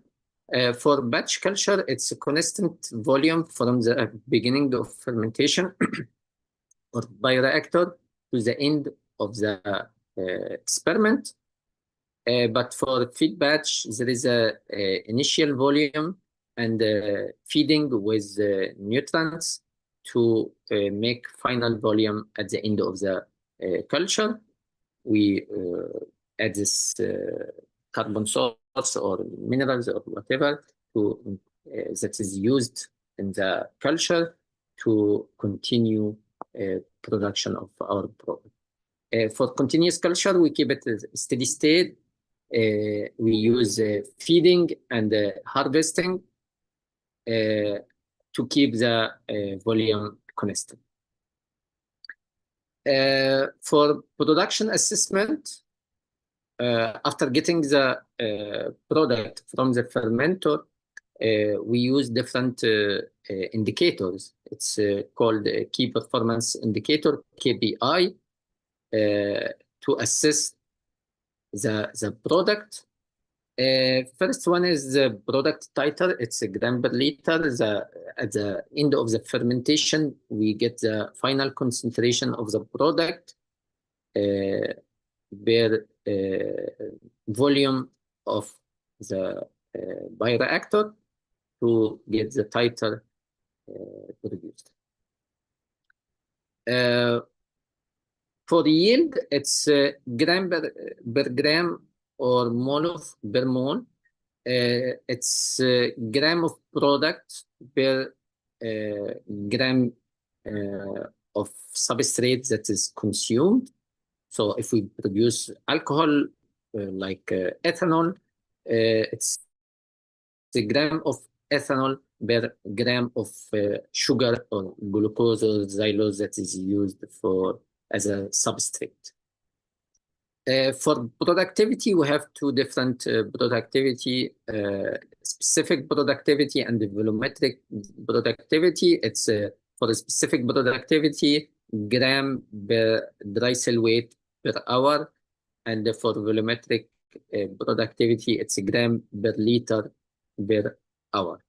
For batch culture, it's a constant volume from the beginning of fermentation or bioreactor to the end of the experiment. But for feed batch, there is a initial volume and feeding with nutrients to make final volume at the end of the culture. We add this carbon source or minerals or whatever to that is used in the culture to continue production of our product. For continuous culture, we keep it steady state. We use feeding and harvesting to keep the volume constant. For production assessment, after getting the product from the fermenter, we use different indicators. It's called a key performance indicator, KPI, to assess the product. First one is the product titer. It's a gram per liter. At the end of the fermentation, we get the final concentration of the product per volume of the bioreactor to get the titer produced. For yield, it's gram per gram or mole per mole. It's gram of product per gram of substrate that is consumed. So if we produce alcohol like ethanol, it's a gram of ethanol per gram of sugar or glucose or xylose that is used as a substrate. For productivity, we have two different productivity, specific productivity and the volumetric productivity. It's for a specific productivity, gram per dry cell weight per hour. And for volumetric productivity, it's a gram per liter per hour.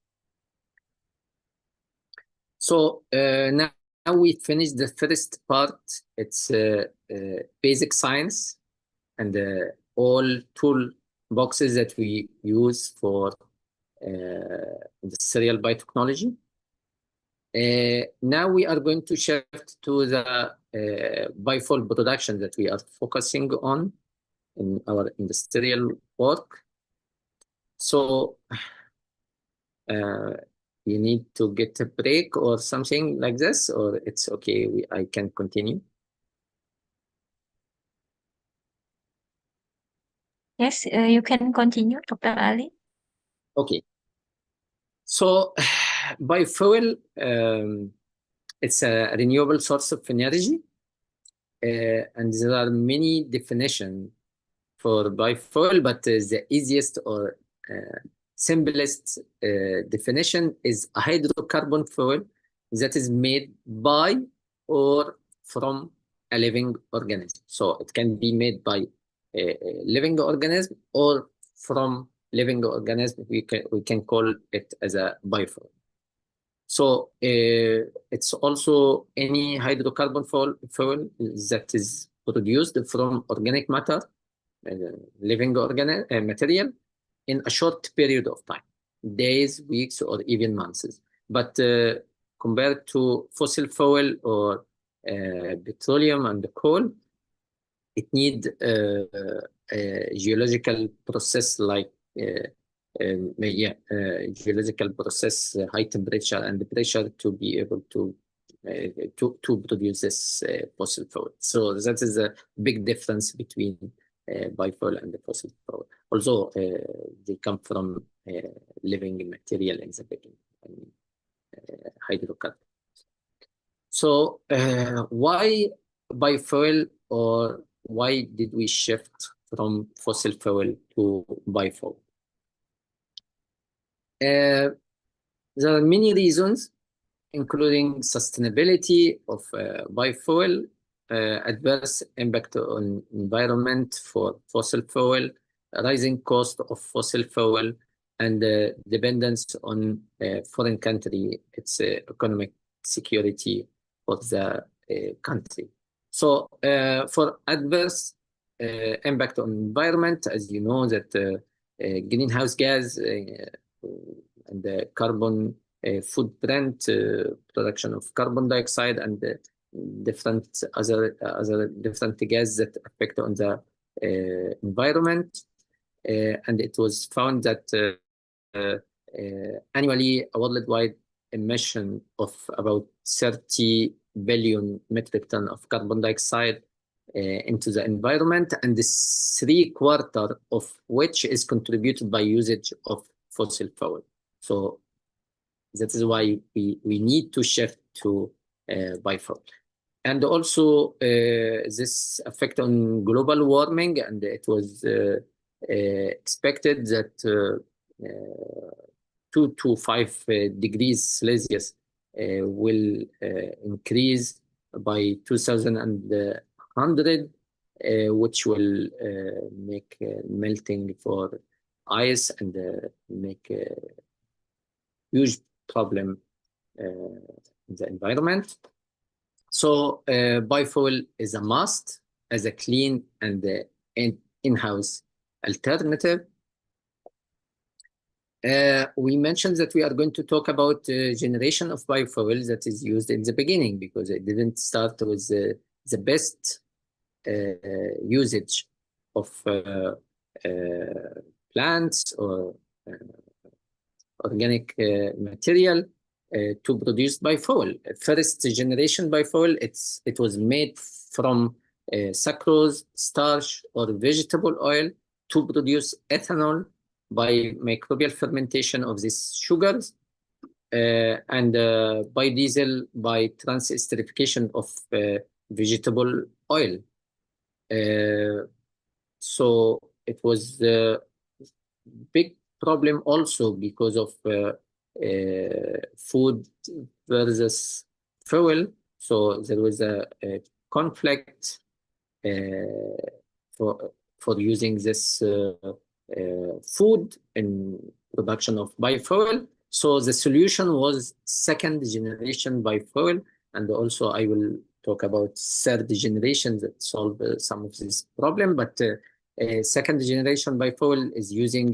So now we finished the first part. It's basic science and all tool boxes that we use for industrial biotechnology. Now we are going to shift to the biofuel production that we are focusing on in our industrial work. So you need to get a break or something like this, or it's okay, I can continue? Yes, you can continue, Dr. Ali. Okay. So biofuel, it's a renewable source of energy, and there are many definitions for biofuel, but the easiest or simplest definition is a hydrocarbon fuel that is made by or from a living organism. So it can be made by a living organism or from living organism. We can call it as a biofuel. So it's also any hydrocarbon fuel that is produced from organic matter, living material, in a short period of time, days, weeks, or even months. But compared to fossil fuel or petroleum and coal, it needs a geological process like geological process, high temperature and pressure to be able to produce this fossil fuel. So that is a big difference between biofuel and the fossil fuel. Although they come from living material in the beginning, I mean, hydrocarbons. So why biofuel, or why did we shift from fossil fuel to biofuel? There are many reasons, including sustainability of biofuel, adverse impact on environment for fossil fuel, rising cost of fossil fuel, and dependence on foreign country, its economic security of the country. So for adverse impact on environment, as you know, that greenhouse gas and the carbon footprint, production of carbon dioxide, and different other different gases that affect on the environment. And it was found that annually a worldwide emission of about 30 billion metric ton of carbon dioxide into the environment, and this 3/4 of which is contributed by usage of fossil fuel. So that is why we need to shift to biofuel. And also this effect on global warming, and it was expected that 2 to 5 degrees Celsius will increase by 2100, which will make melting for ice and make huge problem in the environment. So biofuel is a must as a clean and in-house alternative. We mentioned that we are going to talk about generation of biofuel that is used in the beginning, because it didn't start with the best usage of plants or organic material to produce biofuel. First generation biofuel, it was made from sucrose, starch, or vegetable oil to produce ethanol by microbial fermentation of these sugars, and biodiesel by trans-esterification of vegetable oil. So it was a big problem also because of food versus fuel. So there was a conflict for using this food in production of biofuel. So the solution was second generation biofuel, and also I will talk about third generation that solve some of this problem. But second generation biofuel is using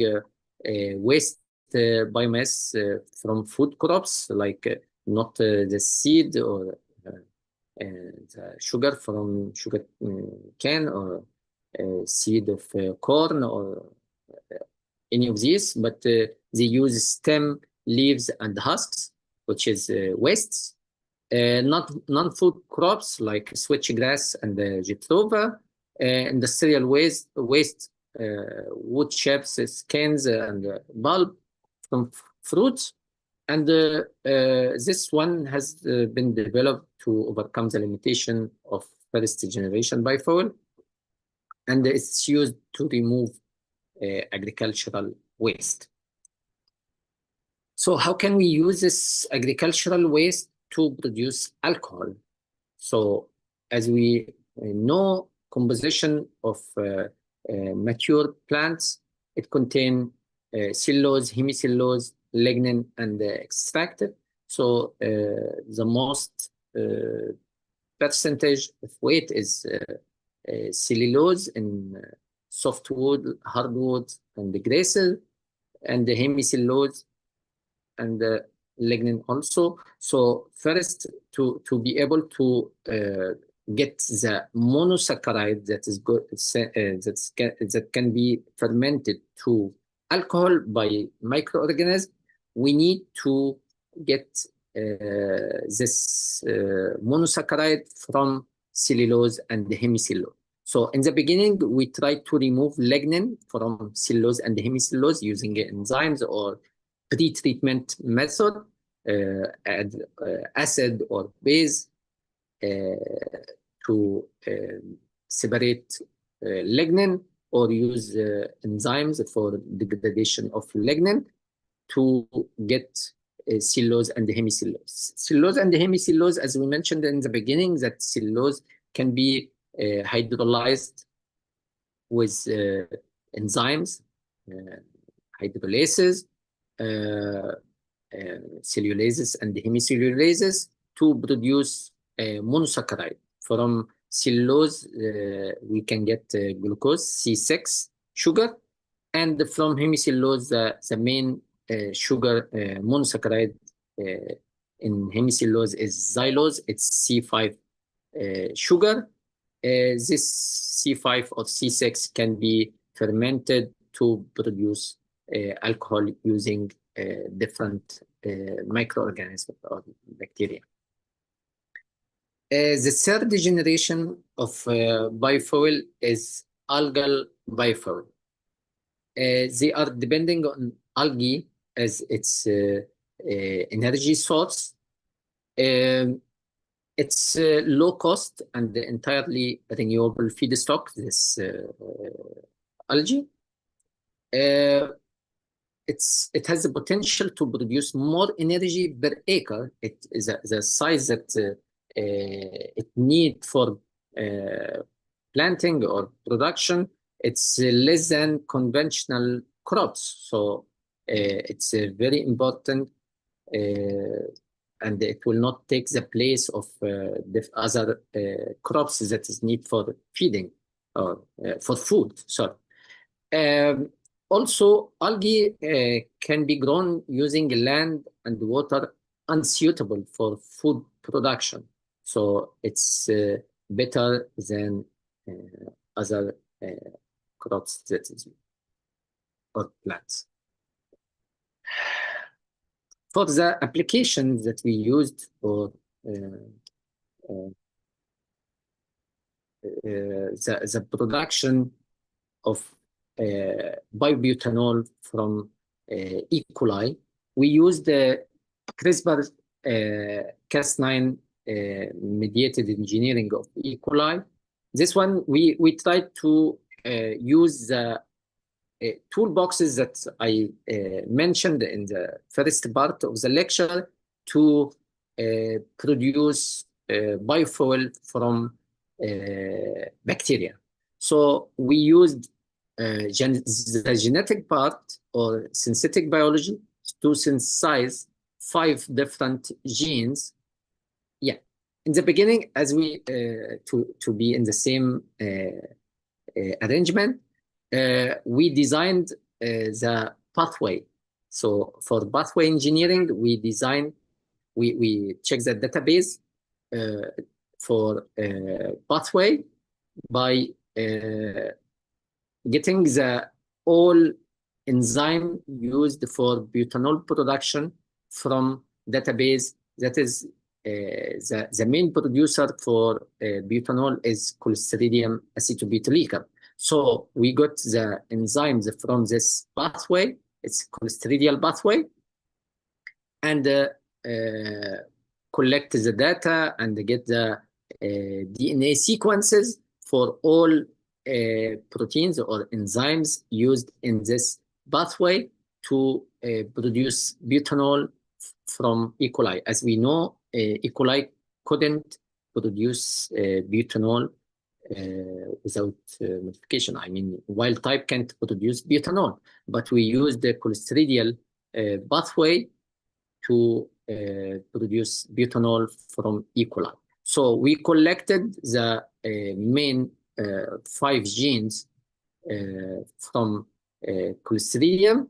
waste biomass from food crops, like not the seed or the sugar from sugar cane, or seed of corn, or any of these, but they use stem, leaves, and husks, which is wastes. Not non-food crops like switchgrass and jatropha, industrial waste wood chips, skins, and pulp from fruits. And this one has been developed to overcome the limitation of first generation biofuel, and it's used to remove agricultural waste. So how can we use this agricultural waste to produce alcohol? So as we know, composition of mature plants, it contains cellulose, hemicellulose, lignin, and extract. So the most percentage of weight is cellulose in softwood, hardwood, and the grasses, and the hemicellulose and the lignin also. So first, to be able to get the monosaccharide that is good, that can be fermented to alcohol by microorganisms, we need to get this monosaccharide from cellulose and the hemicellulose. So in the beginning, we tried to remove lignin from cellulose and the hemicellulose using enzymes or pre-treatment method, add acid or base to separate lignin, or use enzymes for degradation of lignin to get cellulose and the hemicellulose. Cellulose and the hemicellulose, as we mentioned in the beginning, that cellulose can be hydrolyzed with enzymes, hydrolases, cellulases, and hemicellulases to produce monosaccharide. From cellulose, we can get glucose, C6 sugar, and from hemicellulose, the main sugar monosaccharide in hemicellulose is xylose. It's C5 sugar. This C5 or C6 can be fermented to produce alcohol using different microorganisms or bacteria. The third generation of biofuel is algal biofuel. They are depending on algae as its energy source. It's low cost and entirely renewable feedstock, this algae. It has the potential to produce more energy per acre. It is the size that it need for planting or production. It's less than conventional crops. So it's very important, and it will not take the place of the other crops that is need for feeding or for food. Sorry. Also, algae can be grown using land and water unsuitable for food production. So it's better than other crops that is, or plants. For the applications that we used for the production of biobutanol from E. coli, we used the CRISPR-Cas9 mediated engineering of E. coli. This one, we tried to use the toolboxes that I mentioned in the first part of the lecture to produce biofuel from bacteria. So we used the genetic part or synthetic biology to synthesize 5 different genes. Yeah, in the beginning, as we to be in the same arrangement, we designed the pathway. So for pathway engineering, we check the database for pathway by getting the all enzyme used for butanol production from database. That is the main producer for butanol is Clostridium acetobutyllicum. So we got the enzymes from this pathway. It's clostridial pathway, and collect the data and get the DNA sequences for all proteins or enzymes used in this pathway to produce butanol from E. coli. As we know, E. coli couldn't produce butanol without modification. I mean, wild type can't produce butanol, but we use the clostridial pathway to produce butanol from E. coli. So we collected the main 5 genes from Clostridium,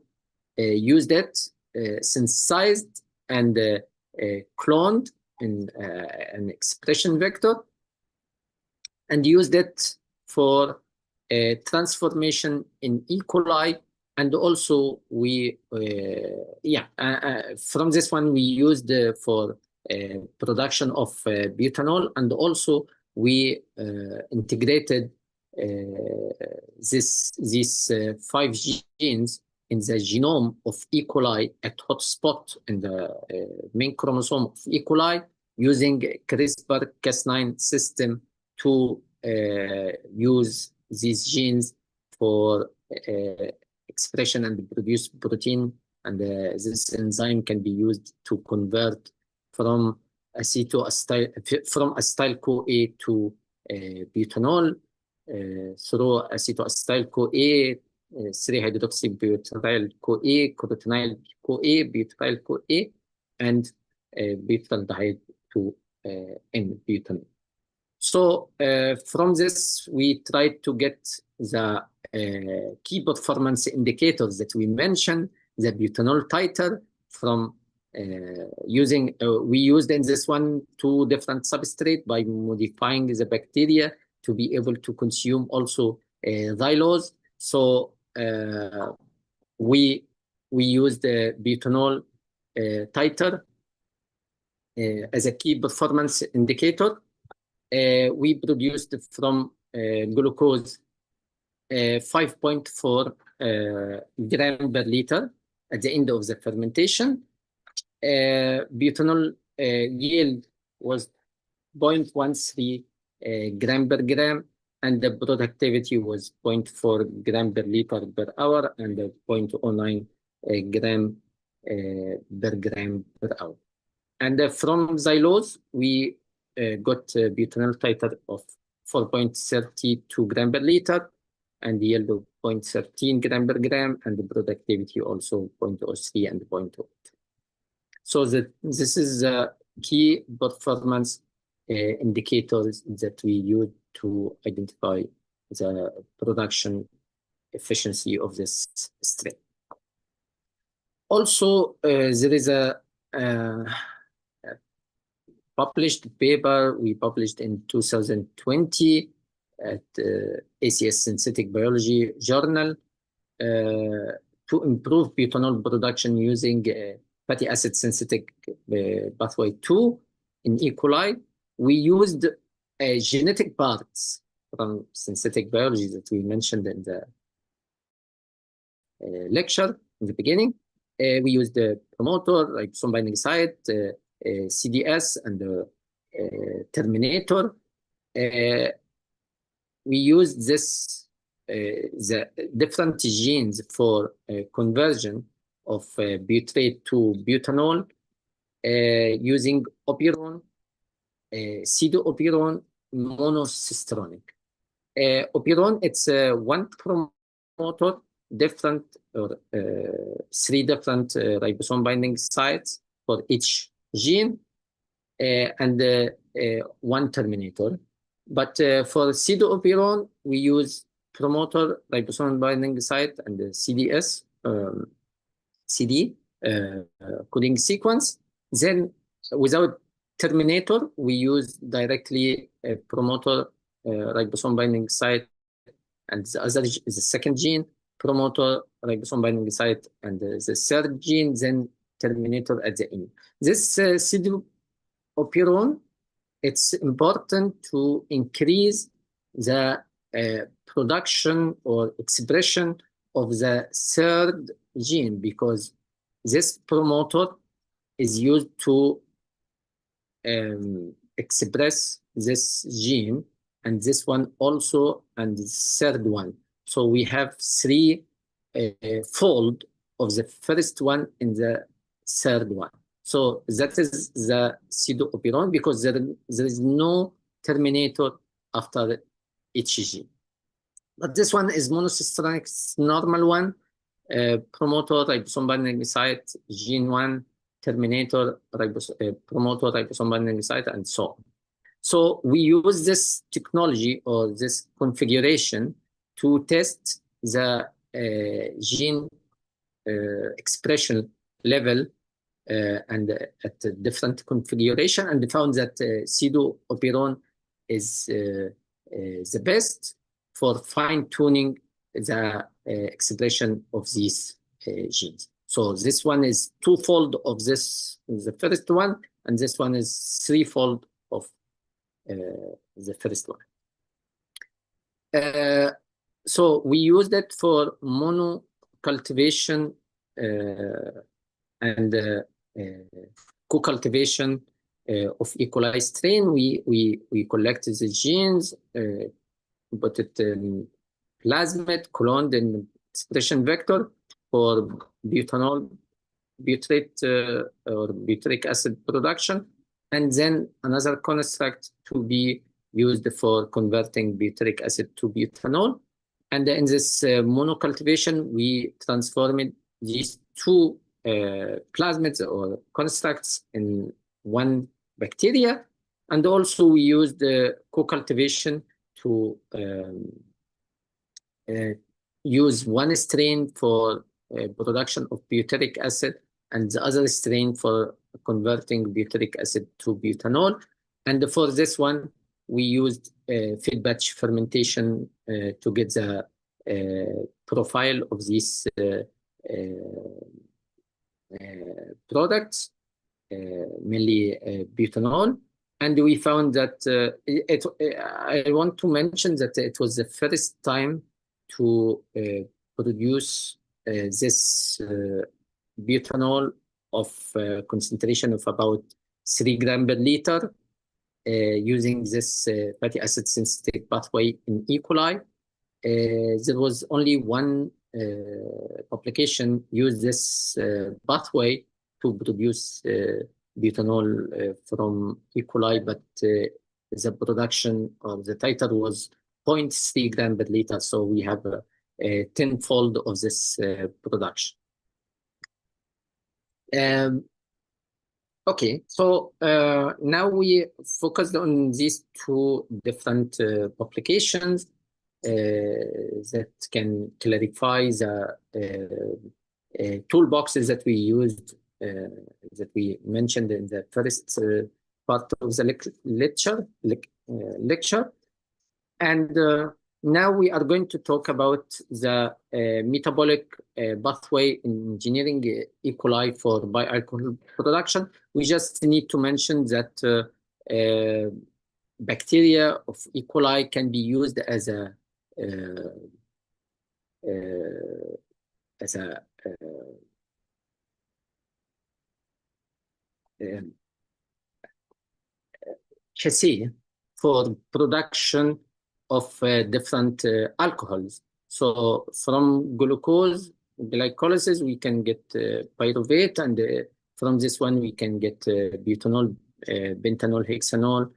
used it, synthesized, and cloned in an expression vector, and used it for transformation in E. coli. And also we, from this one we used for production of butanol, and also we integrated these 5 genes in the genome of E. coli at hotspot in the main chromosome of E. coli using CRISPR-Cas9 system to use these genes for expression and produce protein, and this enzyme can be used to convert from acetyl-CoA to butanol through acetyl-CoA, 3-hydroxybutyryl-CoA, carotenoid-CoA, butyryl-CoA, and butyraldehyde to N-butanol. So from this, we tried to get the key performance indicators that we mentioned, the butanol titer from using, we used in this one 2 different substrates by modifying the bacteria to be able to consume also xylose. So we used the butanol titer as a key performance indicator. We produced from glucose 5.4 gram per liter at the end of the fermentation. Butanol yield was 0.13 gram per gram, and the productivity was 0.4 gram per liter per hour, and 0.09 gram per gram per hour. And from xylose, we got butanol titer of 4.32 gram per liter, and yield of 0.13 gram per gram, and the productivity also 0.03 and 0.02. So this is the key performance indicators that we use to identify the production efficiency of this strain. Also, there is a published paper we published in 2020 at ACS Synthetic Biology Journal to improve butanol production using fatty acid synthetic pathway 2 in E. coli. We used genetic parts from synthetic biology that we mentioned in the lecture in the beginning. We used the promoter, ribosome binding site, CDS, and the terminator. We used this the different genes for conversion of butyrate to butanol using operon, pseudo-operon, monocistronic. Operon, it's one promoter, different or 3 different ribosome binding sites for each gene, and 1 terminator. But for pseudo-operon, we use promoter, ribosome binding site, and the CDS, CD coding sequence. Then without terminator, we use directly a promoter, ribosome binding site, and the other is the second gene, promoter, ribosome binding site, and the 3rd gene, then terminator at the end. This pseudo-operon, it's important to increase the production or expression of the third gene, because this promoter is used to express this gene, and this one also, and the third one. So we have three fold of the first one in the third one. So that is the pseudo-operon, because there is no terminator after each gene. But this one is monocystronic, normal one, promoter ribosome binding site, gene 1, terminator, promoter ribosome binding site, and so on. So we use this technology or this configuration to test the gene expression level and at a different configuration, and found that pseudo-operon is the best for fine-tuning the expression of these genes. So this one is twofold of this, the first one, and this one is threefold of the first one. So we used it for mono cultivation and co-cultivation of E. coli strain. We collected the genes, put it in plasmid, cloned in expression vector for butanol, butyrate or butyric acid production, and then another construct to be used for converting butyric acid to butanol. And in this monocultivation, we transformed these two plasmids or constructs in one bacteria. And also we used the co-cultivation to use one strain for production of butyric acid and the other strain for converting butyric acid to butanol. And for this one, we used feed batch fermentation to get the profile of these products, mainly butanol. And we found that I want to mention that it was the first time to produce this butanol of concentration of about 3 grams per liter using this fatty acid synthetic pathway in E. coli. There was only one publication used this pathway to produce butanol from E. coli, but the production of the titer was 0.3 grams per liter. So we have a tenfold of this production. Okay, so now we focused on these two different publications that can clarify the toolboxes that we used, that we mentioned in the first part of the lecture. And now we are going to talk about the metabolic pathway engineering E. coli for bioalcohol production. We just need to mention that bacteria of E. coli can be used as a chassis for production of different alcohols. So from glucose glycolysis, we can get pyruvate, and from this one, we can get butanol, pentanol, hexanol,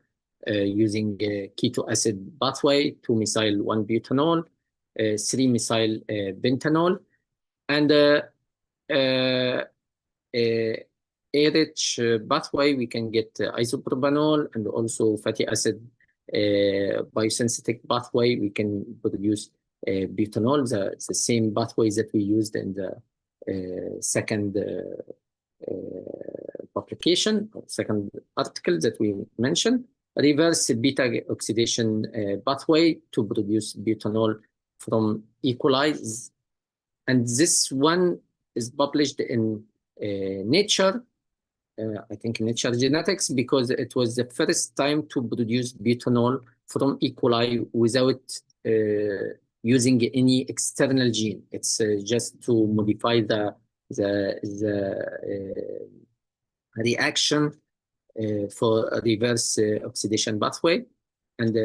using keto acid pathway, 2-methyl-1-butanol, 3-methyl-pentanol, and A-rich pathway, we can get isopropanol, and also fatty acid biosynthetic pathway, we can produce butanol, the same pathways that we used in the second publication, second article that we mentioned. Reverse beta oxidation pathway to produce butanol from E. coli. And this one is published in Nature, I think Nature Genetics, because it was the first time to produce butanol from E. coli without using any external gene. It's just to modify the reaction for a reverse oxidation pathway, and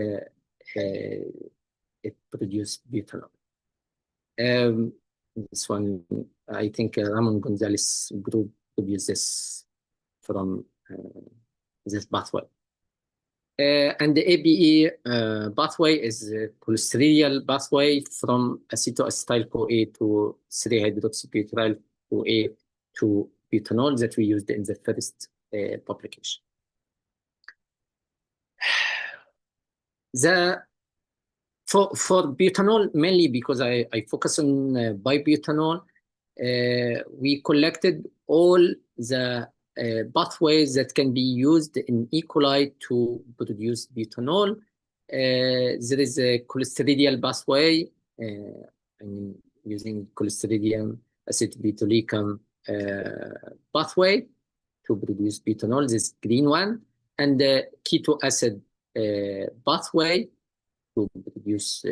it produces butanol. This one, I think Ramon Gonzalez group produced this from this pathway. And the ABE pathway is a cholesteridyl pathway from acetoacetyl-CoA to 3-hydroxybutyryl-CoA to butanol that we used in the first publication. For butanol, mainly because I focus on bibutanol, we collected all the pathways that can be used in E. coli to produce butanol. There is a cholesteridyl pathway, using Clostridium acetobutylicum pathway to produce butanol, this green one, and the keto acid pathway to produce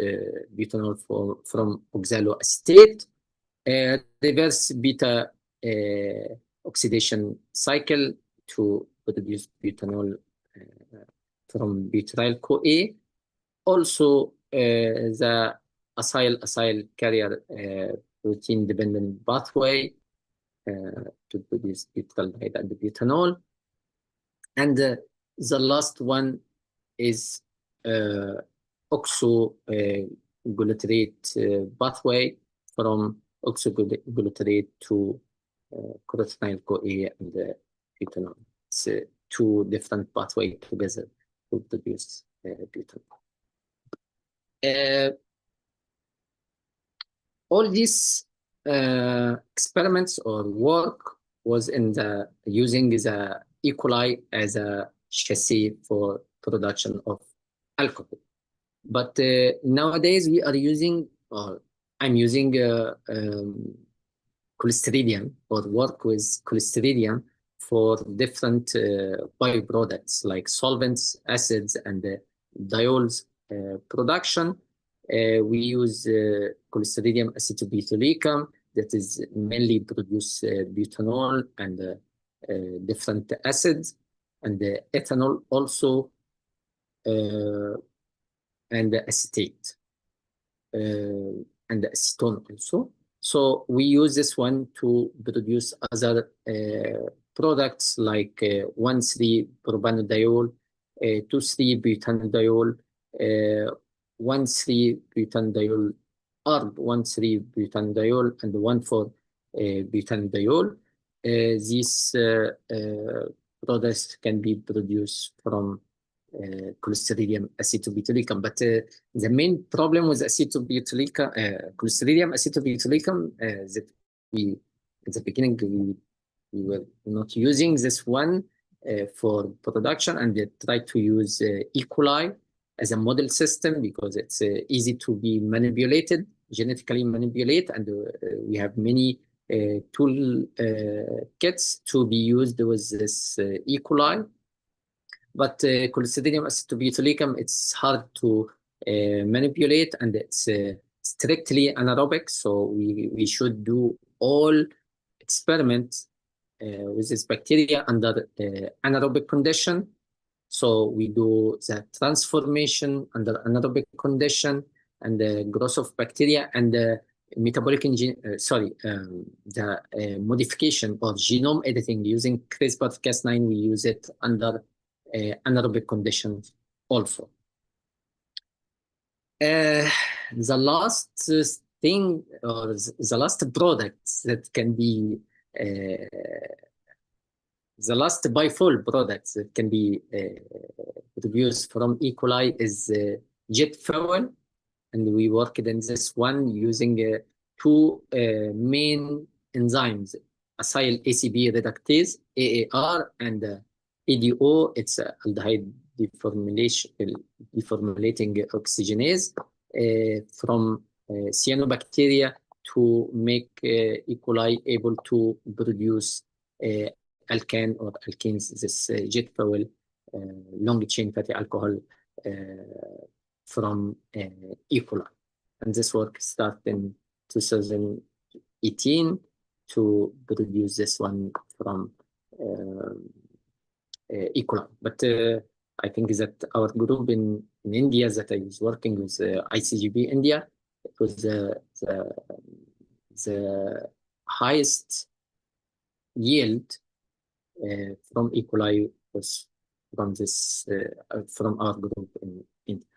butanol from oxaloacetate. Reverse beta oxidation cycle to produce butanol from butyryl-CoA. Also, the acyl carrier protein-dependent pathway to produce butyraldehyde and butanol. And the last one is oxoglutarate pathway from oxoglutarate to carotenoid-CoA and butanol. It's two different pathways together to produce butanol. All these experiments or work was in using the E. coli as a chassis for production of alcohol. But nowadays we are using, or I'm using Clostridium, or work with Clostridium for different bioproducts like solvents, acids, and diols production. We use Clostridium acetobutylicum that is mainly produce butanol and different acids, and ethanol also, and acetate, and acetone also. So we use this one to produce other products like 1,3-propanediol, 2,3-butanediol, 1,3-butanediol, ARB 1,3-butanediol, and 1,4-butanediol. These products can be produced from Clostridium acetobutylicum, but the main problem with acetobutylicum, Clostridium acetobutylicum, that we at the beginning we were not using this one for production, and they tried to use E. coli as a model system because it's easy to be manipulated, genetically manipulated, and we have many tool kits to be used with this E. coli. But Clostridium acetobutylicum, it's hard to manipulate, and it's strictly anaerobic. So we should do all experiments with this bacteria under anaerobic condition. So we do the transformation under anaerobic condition, and the growth of bacteria, and the metabolic the modification of genome editing using CRISPR-Cas9. We use it under anaerobic conditions also. The last thing, or the last product that can be the last Biofuel products that can be produced from E. coli is jet fuel, and we worked in this one using two main enzymes, acyl ACP reductase, AAR, and ADO. It's aldehyde deformulating oxygenase from cyanobacteria to make E. coli able to produce alkane or alkenes, this jet fuel, long chain fatty alcohol from E. coli. And this work started in 2018 to produce this one from E. coli. But I think that our group in India that I was working with, ICGB India, it was the highest yield from E. coli was from this from our group in India.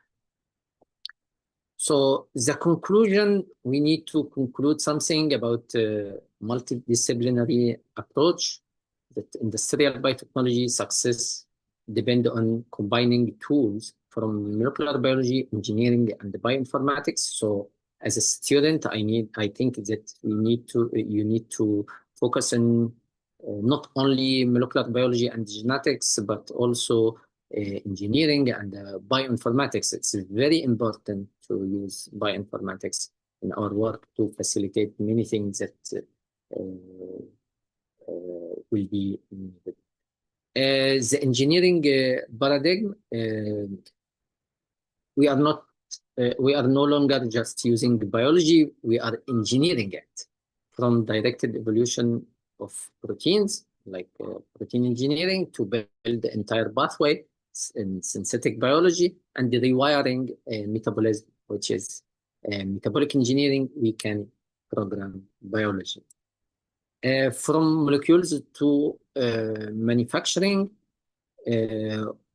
So the conclusion, we need to conclude something about multidisciplinary approach, that industrial biotechnology success depend on combining tools from molecular biology, engineering, and bioinformatics. So as a student, I think that you need to focus on not only molecular biology and genetics, but also engineering and bioinformatics. It's very important to use bioinformatics in our work to facilitate many things that will be needed. The engineering paradigm, we are no longer just using biology, we are engineering it from directed evolution of proteins, like protein engineering, to build the entire pathway in synthetic biology, and the rewiring metabolism, which is metabolic engineering. We can program biology. From molecules to manufacturing,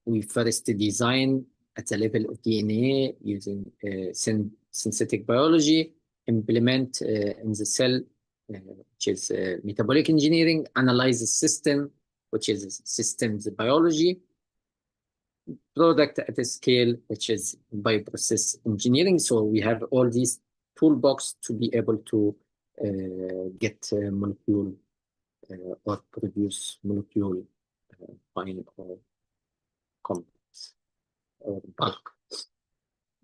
we first design at the level of DNA using synthetic biology, implement in the cell, which is metabolic engineering, analyze the system, which is systems biology, product at a scale, which is bioprocess engineering. So we have all these toolbox to be able to get a molecule or produce molecule fine or complex or bulk.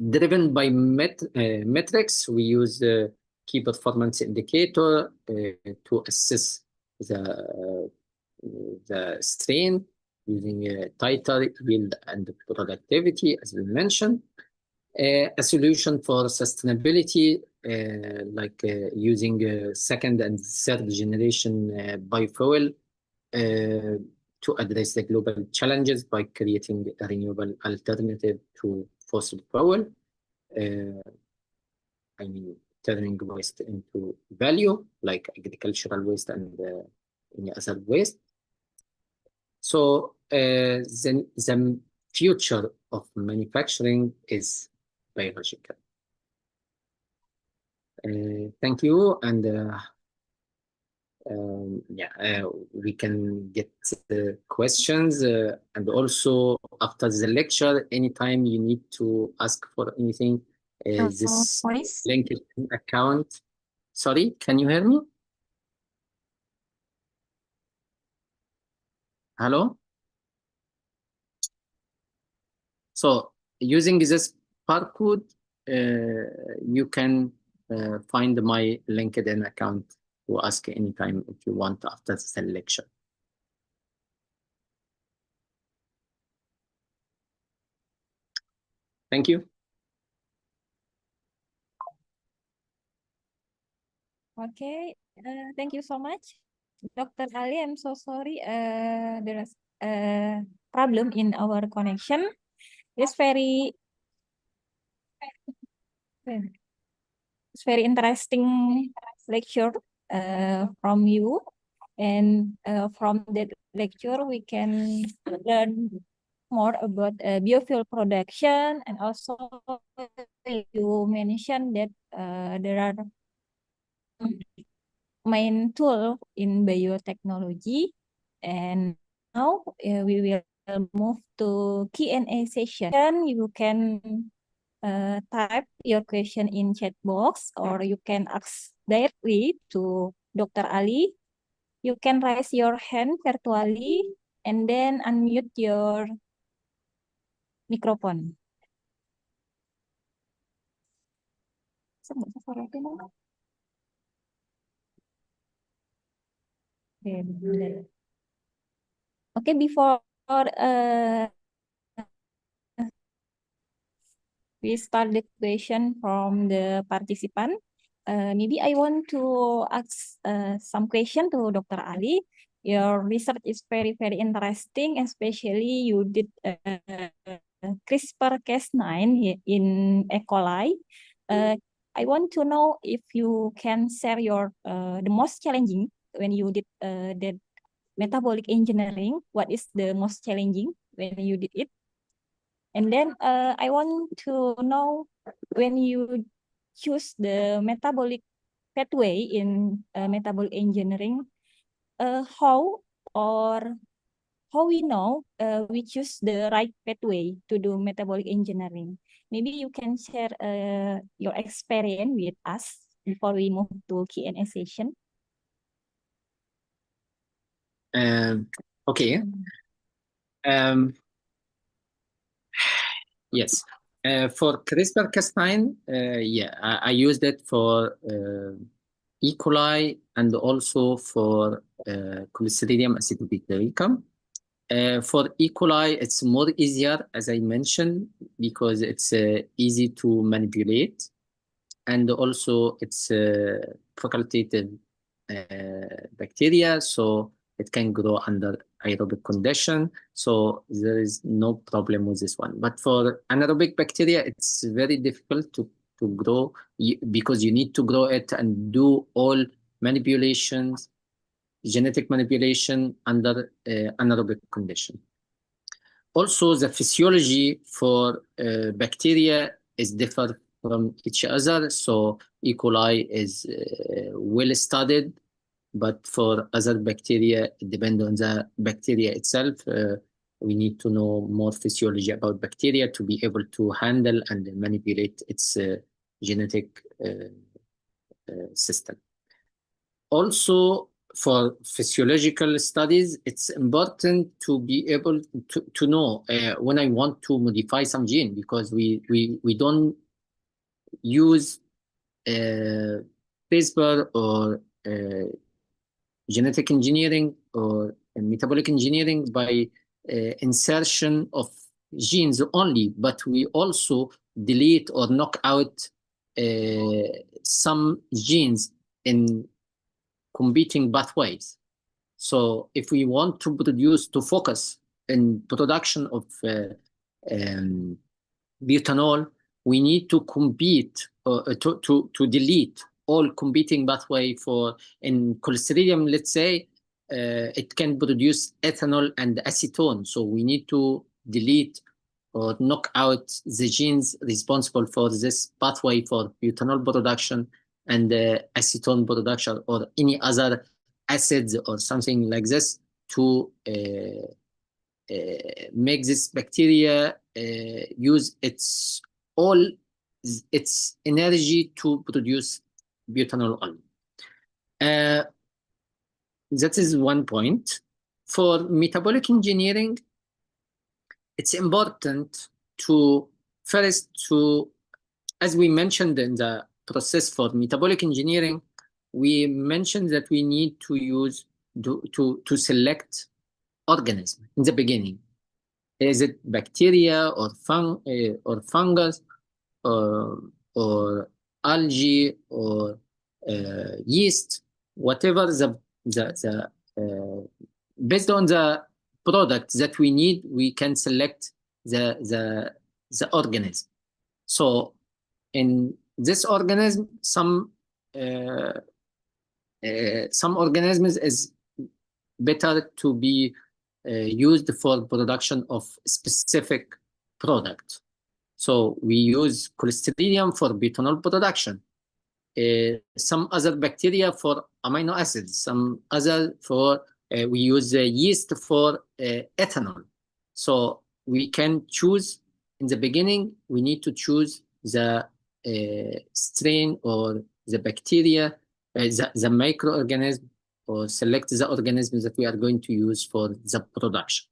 Driven by metrics, we use the key performance indicator to assess the strain using titer, yield, and productivity, as we mentioned. A solution for sustainability, like using second and third generation biofuel to address the global challenges by creating a renewable alternative to fossil fuel. I mean, turning waste into value, like agricultural waste and any other waste. So the future of manufacturing is biological. Thank you, and we can get questions, and also after the lecture, anytime you need to ask for anything, this voice. LinkedIn account. Sorry, can you hear me? Hello? So using this barcode, you can find my LinkedIn account to ask anytime if you want after the lecture. Thank you. Okay, thank you so much, Dr. Ali. I'm so sorry. There is a problem in our connection. It's very interesting lecture from you, and from that lecture we can learn more about biofuel production, and also you mentioned that there are main tool in biotechnology. And now we will move to Q&A session. You can type your question in chat box, or you can ask directly to Dr. Ali. You can raise your hand virtually and then unmute your microphone. Okay, before we start the question from the participant. Maybe I want to ask some question to Dr. Ali. Your research is very, very interesting, especially you did CRISPR-Cas9 in E. coli. I want to know if you can share your the most challenging when you did the metabolic engineering. What is the most challenging when you did it? And then I want to know when you choose the metabolic pathway in metabolic engineering, how or how we know we choose the right pathway to do metabolic engineering. Maybe you can share your experience with us before we move to Q&A session. Okay. Yes. For CRISPR-Cas9, yeah, I used it for E. coli and also for Clostridium acidopicericum. For E. coli, it's more easier, as I mentioned, because it's easy to manipulate, and also it's facultative bacteria, so it can grow under aerobic condition. So there is no problem with this one. But for anaerobic bacteria, it's very difficult to grow because you need to grow it and do all manipulations, genetic manipulation under anaerobic condition. Also, the physiology for bacteria is different from each other. So E. coli is well studied, but for other bacteria, it depends on the bacteria itself. We need to know more physiology about bacteria to be able to handle and manipulate its genetic system. Also, for physiological studies, it's important to be able to know when I want to modify some gene, because we don't use CRISPR or genetic engineering or metabolic engineering by insertion of genes only, but we also delete or knock out some genes in competing pathways. So if we want to focus in production of butanol, we need to to delete all competing pathway. For in Clostridium, let's say, it can produce ethanol and acetone. So we need to delete or knock out the genes responsible for this pathway for butanol production and acetone production or any other acids or something like this to make this bacteria use all its energy to produce butanol only. That is one point. For metabolic engineering, it's important to first as we mentioned in the process for metabolic engineering, we mentioned that we need to use to select organism in the beginning. Is it bacteria or fungus or algae or yeast, whatever based on the product that we need, we can select the organism. So in this organism, some organisms is better to be used for production of specific product. So we use Clostridium for butanol production. Some other bacteria for amino acids. Some other for we use yeast for ethanol. So we can choose in the beginning. We need to choose the strain or the bacteria, the microorganism, or select the organisms that we are going to use for the production.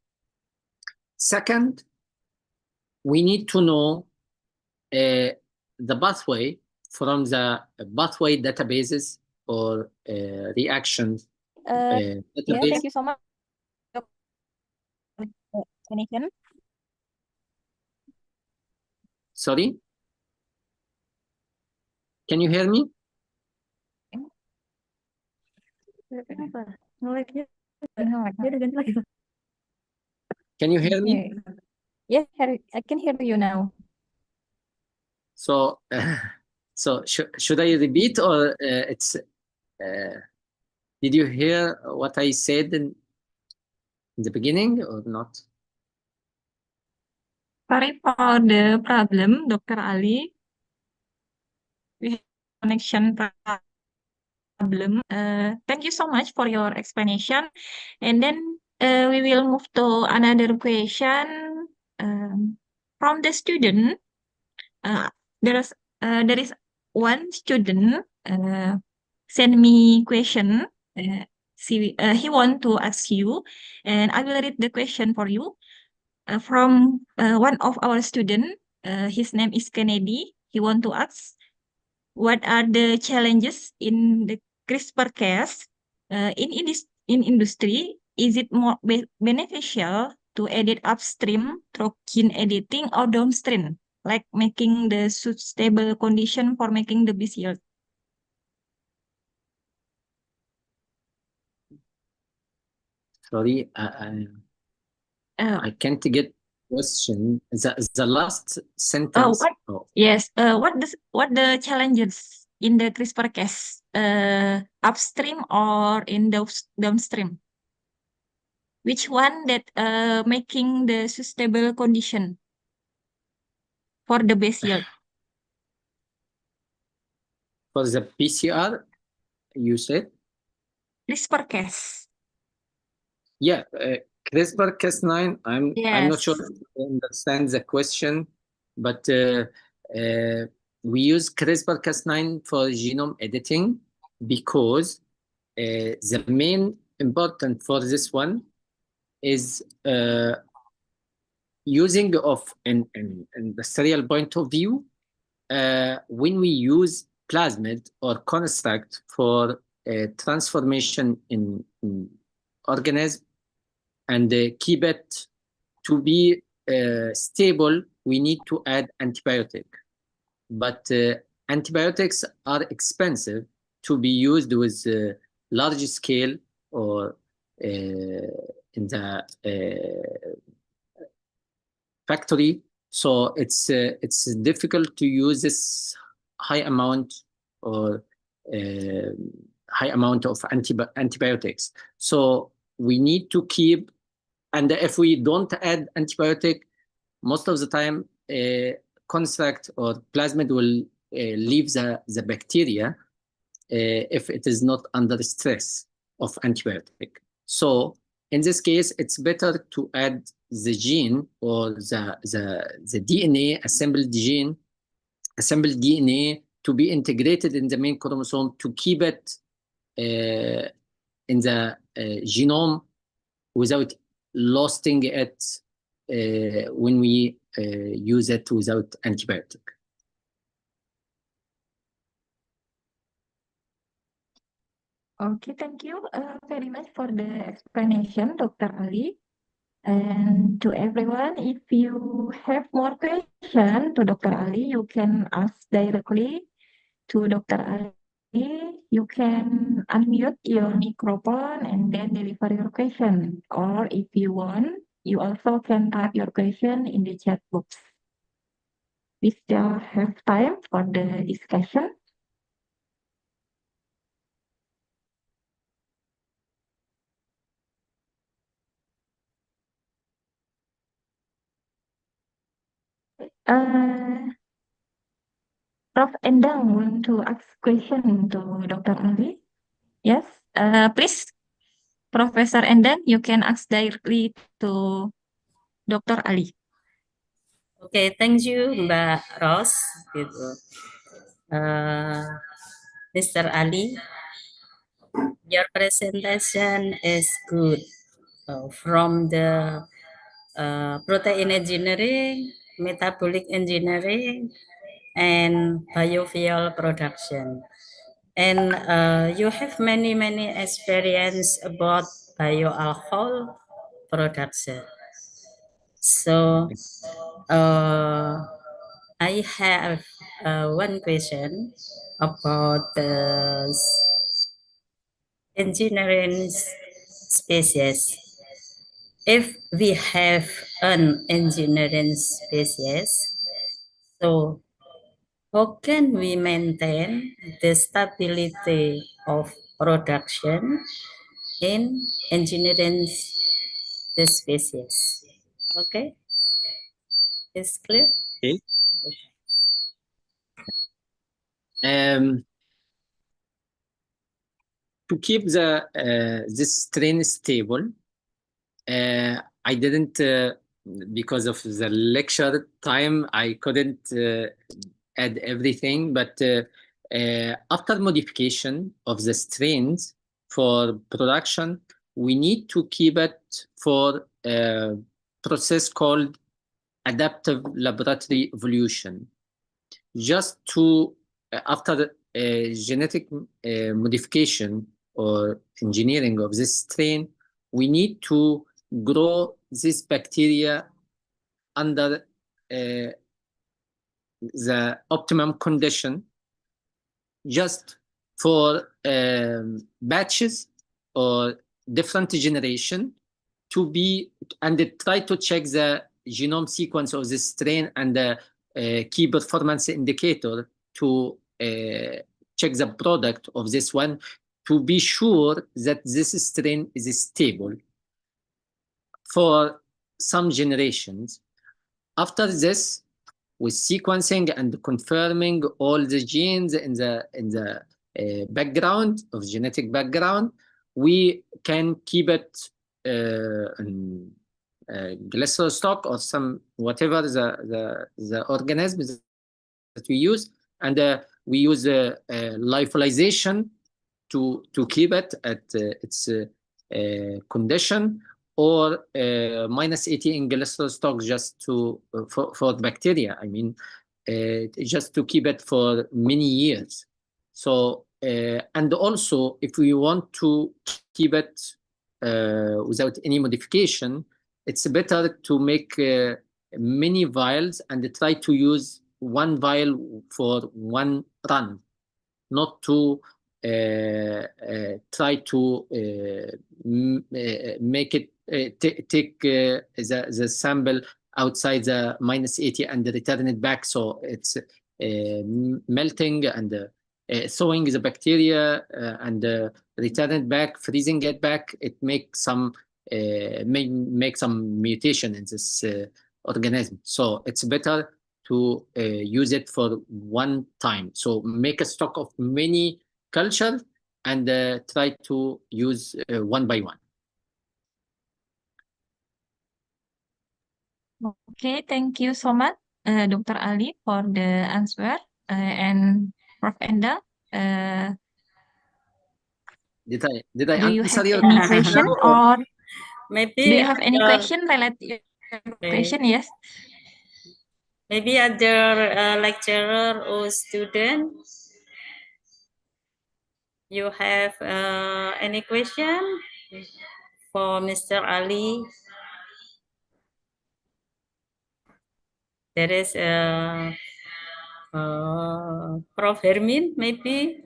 Second, we need to know the pathway from the pathway databases or reactions Yeah, database. thank you so much for your explanation. Sorry? Can you hear me? Can you hear me? Yes, I can hear you now. So, should I repeat, or did you hear what I said in the beginning or not? Sorry for the problem, Dr. Ali. We have connection problem. Thank you so much for your explanation. And then we will move to another question from the student. Uh, there is one student send me question. He want to ask you, and I will read the question for you. From one of our student, his name is Kennedy. He want to ask, what are the challenges in the CRISPR-Cas in industry? Is it more beneficial to edit upstream through gene editing or downstream, like making the suitable condition for making the best yield? Sorry, Uh, I can't get question. The last sentence. Yes. What the challenges in the CRISPR-Cas? Upstream or in downstream? Which one that making the suitable condition for the best yield? For the PCR, you said? CRISPR-Cas. Yeah, CRISPR-Cas9. I'm not sure if I understand the question, but we use CRISPR-Cas9 for genome editing because the main important for this one is using of an industrial point of view. When we use plasmid or construct for transformation in organism and keep it to be stable, we need to add antibiotic. But antibiotics are expensive to be used with large scale or in the factory. So it's difficult to use this high amount or high amount of antibiotics. So we need to keep, and if we don't add antibiotic, most of the time construct or plasmid will leave the bacteria if it is not under stress of antibiotic. So in this case, it's better to add the gene or the DNA, assembled DNA to be integrated in the main chromosome to keep it in the genome without losing it when we use it without antibiotic. Okay, thank you very much for the explanation, Dr. Ali. And to everyone, if you have more questions to Dr. Ali, you can ask directly to Dr. Ali. You can unmute your microphone and then deliver your question. Or if you want, you also can type your question in the chat box. We still have time for the discussion. Prof. Endang want to ask question to Dr. Ali? Yes, please, Professor Endang, you can ask directly to Dr. Ali. Oke, thank you Mbak Ros. Gitu. Mr. Ali, your presentation is good. From the protein engineering, metabolic engineering, and biofuel production. And you have many experience about bioalcohol production. So I have one question about the engineering species. If we have an engineering species, so how can we maintain the stability of production in engineering the species? Okay, is clear? Okay. Um, to keep this strain stable, I didn't because of the lecture time, I couldn't add everything. But after modification of the strains for production, we need to keep it for a process called adaptive laboratory evolution. Just to after genetic modification or engineering of this strain, we need to grow this bacteria under the optimum condition, just for batches or different generation, to be and try to check the genome sequence of this strain and the key performance indicator to check the product of this one, to be sure that this strain is stable for some generations. After this, with sequencing and confirming all the genes in the background of genetic background, we can keep it in glycerol stock or some whatever the organisms that we use, and we use lyophilization to keep it at its condition, or minus 80 in glycerol stock, just to for bacteria. I mean, just to keep it for many years. So and also, if we want to keep it without any modification, it's better to make many vials and try to use one vial for one run, not to try to make it take the sample outside the minus 80 and return it back, so it's melting and thawing the bacteria and return it back, freezing it back. It makes some may make some mutation in this organism, so it's better to use it for one time. So make a stock of many culture and try to use one by one. Okay, thank you so much, Dr. Ali, for the answer. And Prof. Enda, Did I do you answer have your any question, No, or do maybe you have any other, question related to your okay. question? Yes. Maybe other lecturer or student, you have any question for Mr. Ali? There is Prof. Hermin, maybe.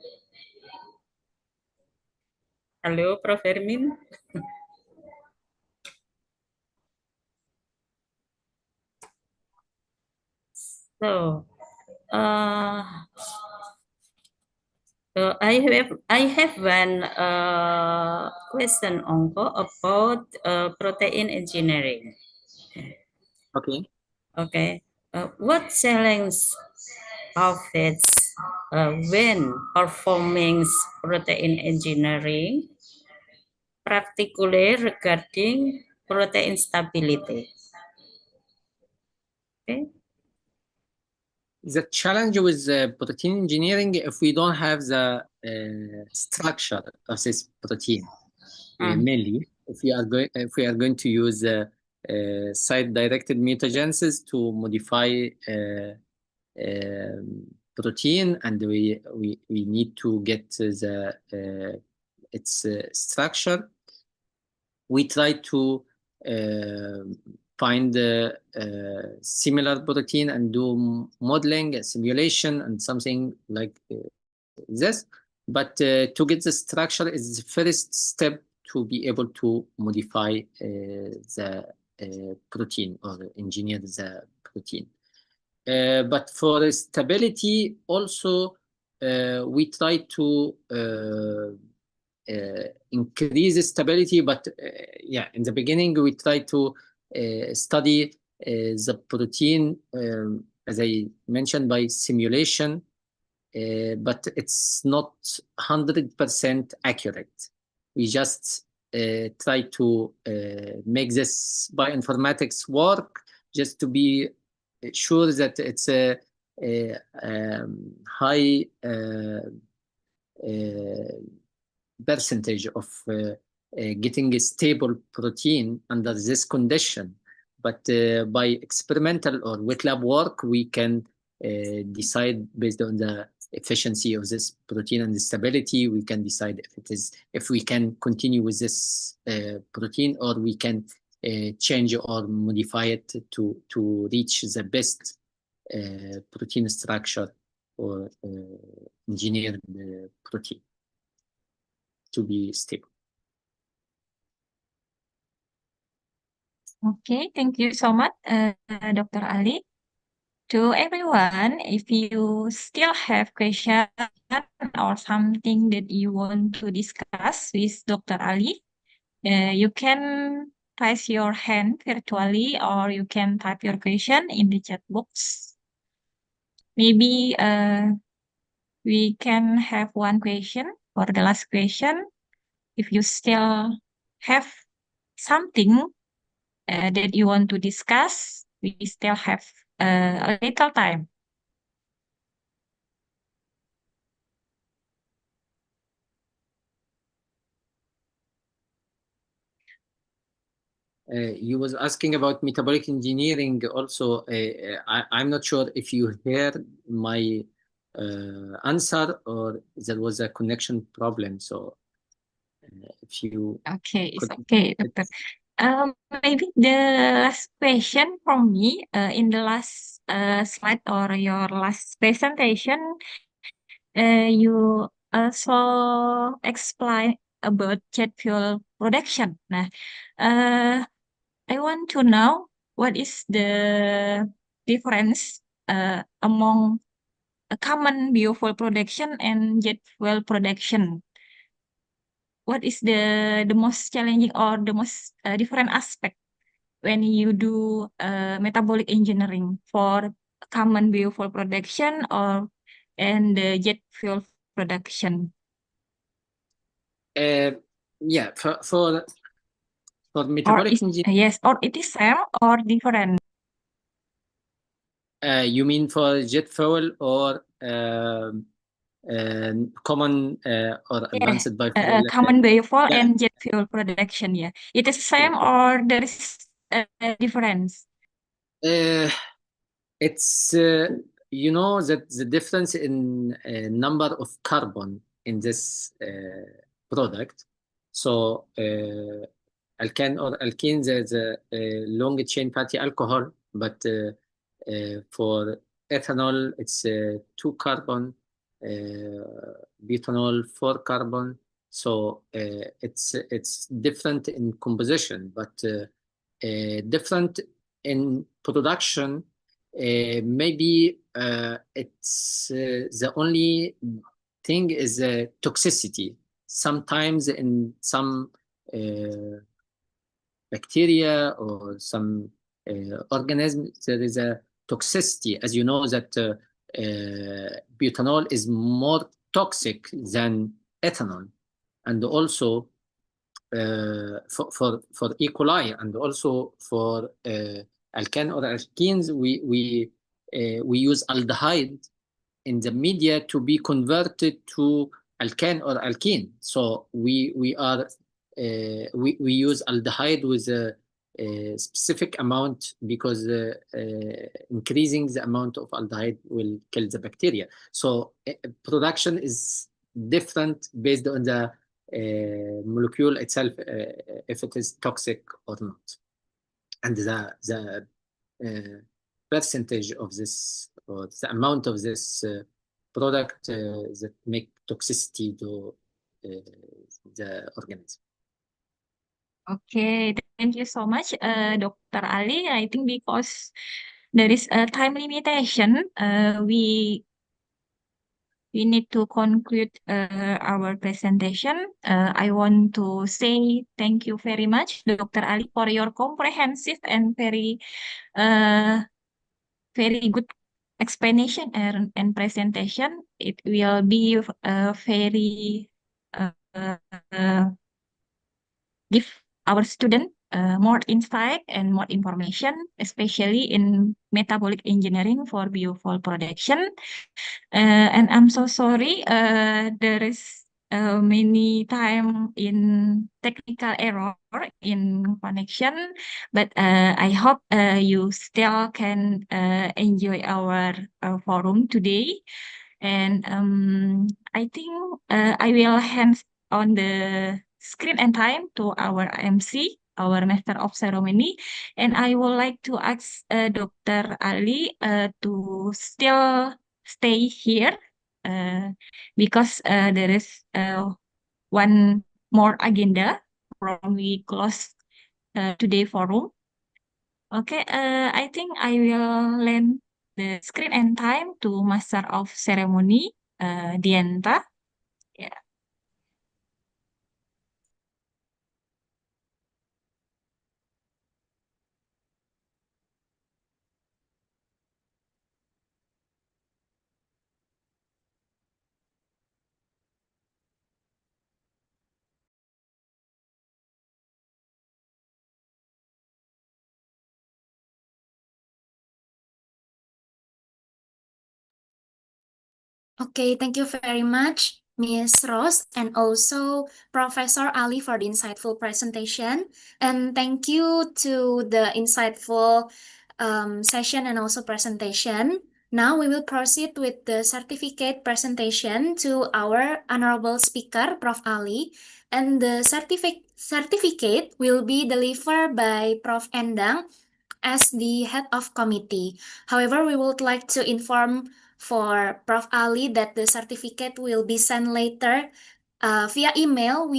Hello, Prof. Hermin. So, uh, I have one question about protein engineering. Okay. Okay. What challenge faces when performing protein engineering, particularly regarding protein stability? Okay. The challenge with protein engineering, if we don't have the structure of this protein, mainly if we are going to use site-directed mutagenesis to modify protein, and we need to get the its structure. We try to find similar protein and do modeling, simulation, and something like this. But to get the structure is the first step to be able to modify the protein or engineer the protein. But for stability also, we try to increase stability, but yeah, in the beginning we try to study the protein, as I mentioned, by simulation, but it's not 100% accurate. We just try to make this bioinformatics work just to be sure that it's a high percentage of getting a stable protein under this condition. But by experimental or wet lab work, we can decide based on the efficiency of this protein and the stability. We can decide if we can continue with this protein, or we can change or modify it to reach the best protein structure or engineered protein to be stable. Okay, thank you so much, Dr. Ali. To everyone, if you still have questions or something that you want to discuss with Dr. Ali, you can raise your hand virtually, or you can type your question in the chat box. Maybe we can have one question for the last question. If you still have something that you want to discuss, we still have a little time. You was asking about metabolic engineering also. I'm not sure if you heard my answer or there was a connection problem. So if you Okay, it's could, okay, Doctor. Maybe the last question from me in the last slide or your last presentation, you also explain about jet fuel production. Nah, I want to know what is the difference among a common biofuel production and jet fuel production. What is the most challenging or the most different aspect when you do metabolic engineering for common biofuel production and the jet fuel production? yeah, for Or metabolic is engineering, yes, or it is same or different? you mean for jet fuel or common or Yeah, advanced biofuel? common biofuel Yeah. and jet fuel production. Yeah, it is same or there is a difference? It's you know that the difference in number of carbon in this product. So alkane or alkene, there's a long chain fatty alcohol, but for ethanol it's 2 carbon, butanol 4 carbon. So it's different in composition, but different in production. Maybe it's the only thing is toxicity. Sometimes in some bacteria or some organisms, there is a toxicity. As you know that butanol is more toxic than ethanol, and also for E. coli, and also for alkane or alkenes, we use aldehyde in the media to be converted to alkane or alkene. So we use aldehyde with a specific amount, because increasing the amount of aldehyde will kill the bacteria. So production is different based on the molecule itself, if it is toxic or not. and the percentage of this, or the amount of this product that make toxicity to the organism. Okay, thank you so much, Dr. Ali. I think because there is a time limitation, we need to conclude our presentation. I want to say thank you very much, Dr. Ali, for your comprehensive and very good explanation and presentation. It will be very give our student more insight and more information, especially in metabolic engineering for biofuel production. And I'm so sorry, there is many time in technical error in connection, but I hope you still can enjoy our forum today. And I think I will hand on the screen and time to our MC, our Master of Ceremony. And I would like to ask Dr. Ali to still stay here because there is one more agenda from we close today forum. Okay, I think I will lend the screen and time to Master of Ceremony, Dianta. Yeah. Okay, thank you very much, Ms. Rose, and also Professor Ali for the insightful presentation. And thank you to the insightful session and also presentation. Now we will proceed with the certificate presentation to our honorable speaker, Prof. Ali. And the certificate will be delivered by Prof. Endang as the head of committee. However, we would like to inform for Prof. Ali that the certificate will be sent later via email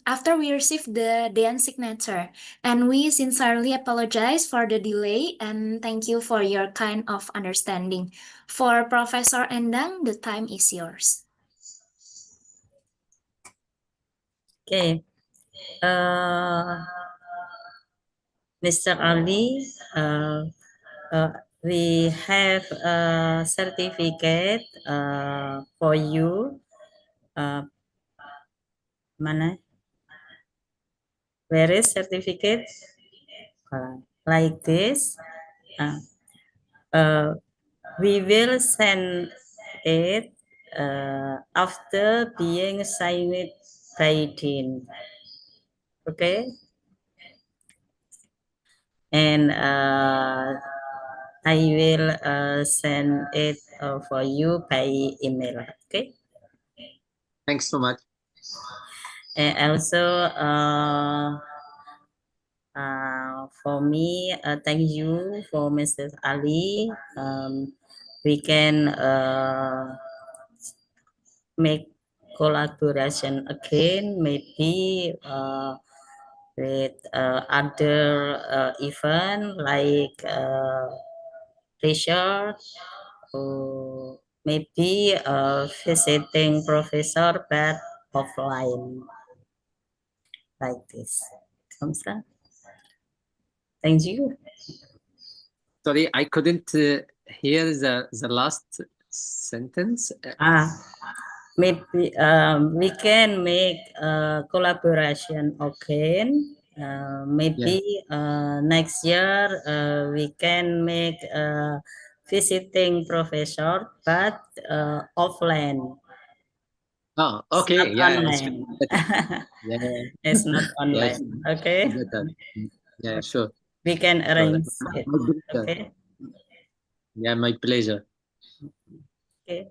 after we receive the DN signature. And we sincerely apologize for the delay and thank you for your kind of understanding. For Professor Endang, the time is yours. Okay. Mr. Ali, we have a certificate for you. Mana? Where is certificate? Like this. We will send it after being signed by Dean. Okay? And I will send it for you by email. Okay? Thanks so much. And also, for me, thank you for Mr. Ali. We can make collaboration again, maybe with other event like research, or maybe visiting professor but offline, like this. Kamsa. Thank you. Sorry, I couldn't hear the last sentence. Maybe we can make collaboration again. Maybe next year we can make visiting professor, but offline. Oh, okay. It's not Yeah, online. yeah. It's not Yes. online. Okay. Better. Yeah, sure. We can Sure. arrange it. My pleasure. Okay. Yeah, my pleasure. Okay.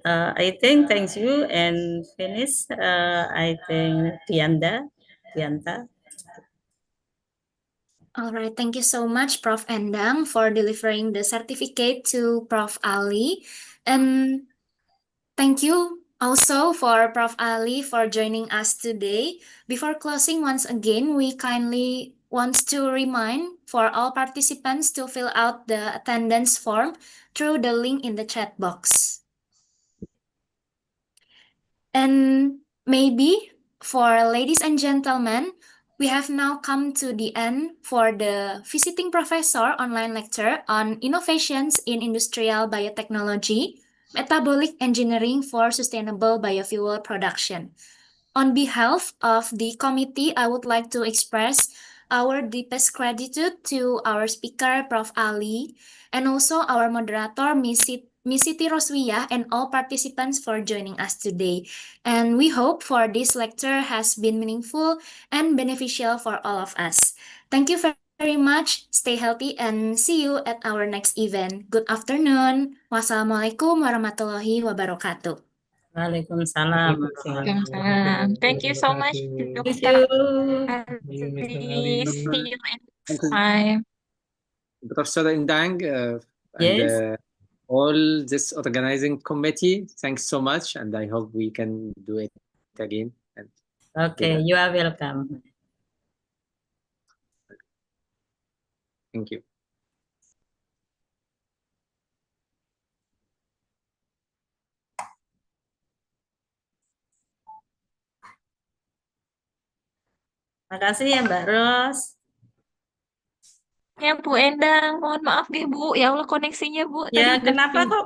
I think thanks you and finish. I think Dianta. All right, thank you so much, Prof. Endang, for delivering the certificate to Prof. Ali. And thank you also for Prof. Ali for joining us today. Before closing, once again, we kindly want to remind for all participants to fill out the attendance form through the link in the chat box. And maybe for ladies and gentlemen, we have now come to the end for the visiting professor online lecture on innovations in industrial biotechnology, metabolic engineering for sustainable biofuel production. On behalf of the committee, I would like to express our deepest gratitude to our speaker, Prof. Ali, and also our moderator, Miss Siti Roswiyah, and all participants for joining us today. And we hope for this lecture has been meaningful and beneficial for all of us. Thank you very much. Stay healthy and see you at our next event. Good afternoon. Wassalamualaikum warahmatullahi wabarakatuh. Waalaikumsalam. Thank you so much, Thank Dr. you. Ali. See you next Thank you, time. Professor Indang, and Yes. all this organizing committee. Thanks so much, and I hope we can do it again. And Okay, you are welcome. thank you. Makasih ya Mbak Ros. Ya Bu Endang, mohon maaf deh Bu. Ya Allah koneksinya Bu. Ya, Tadi kenapa kok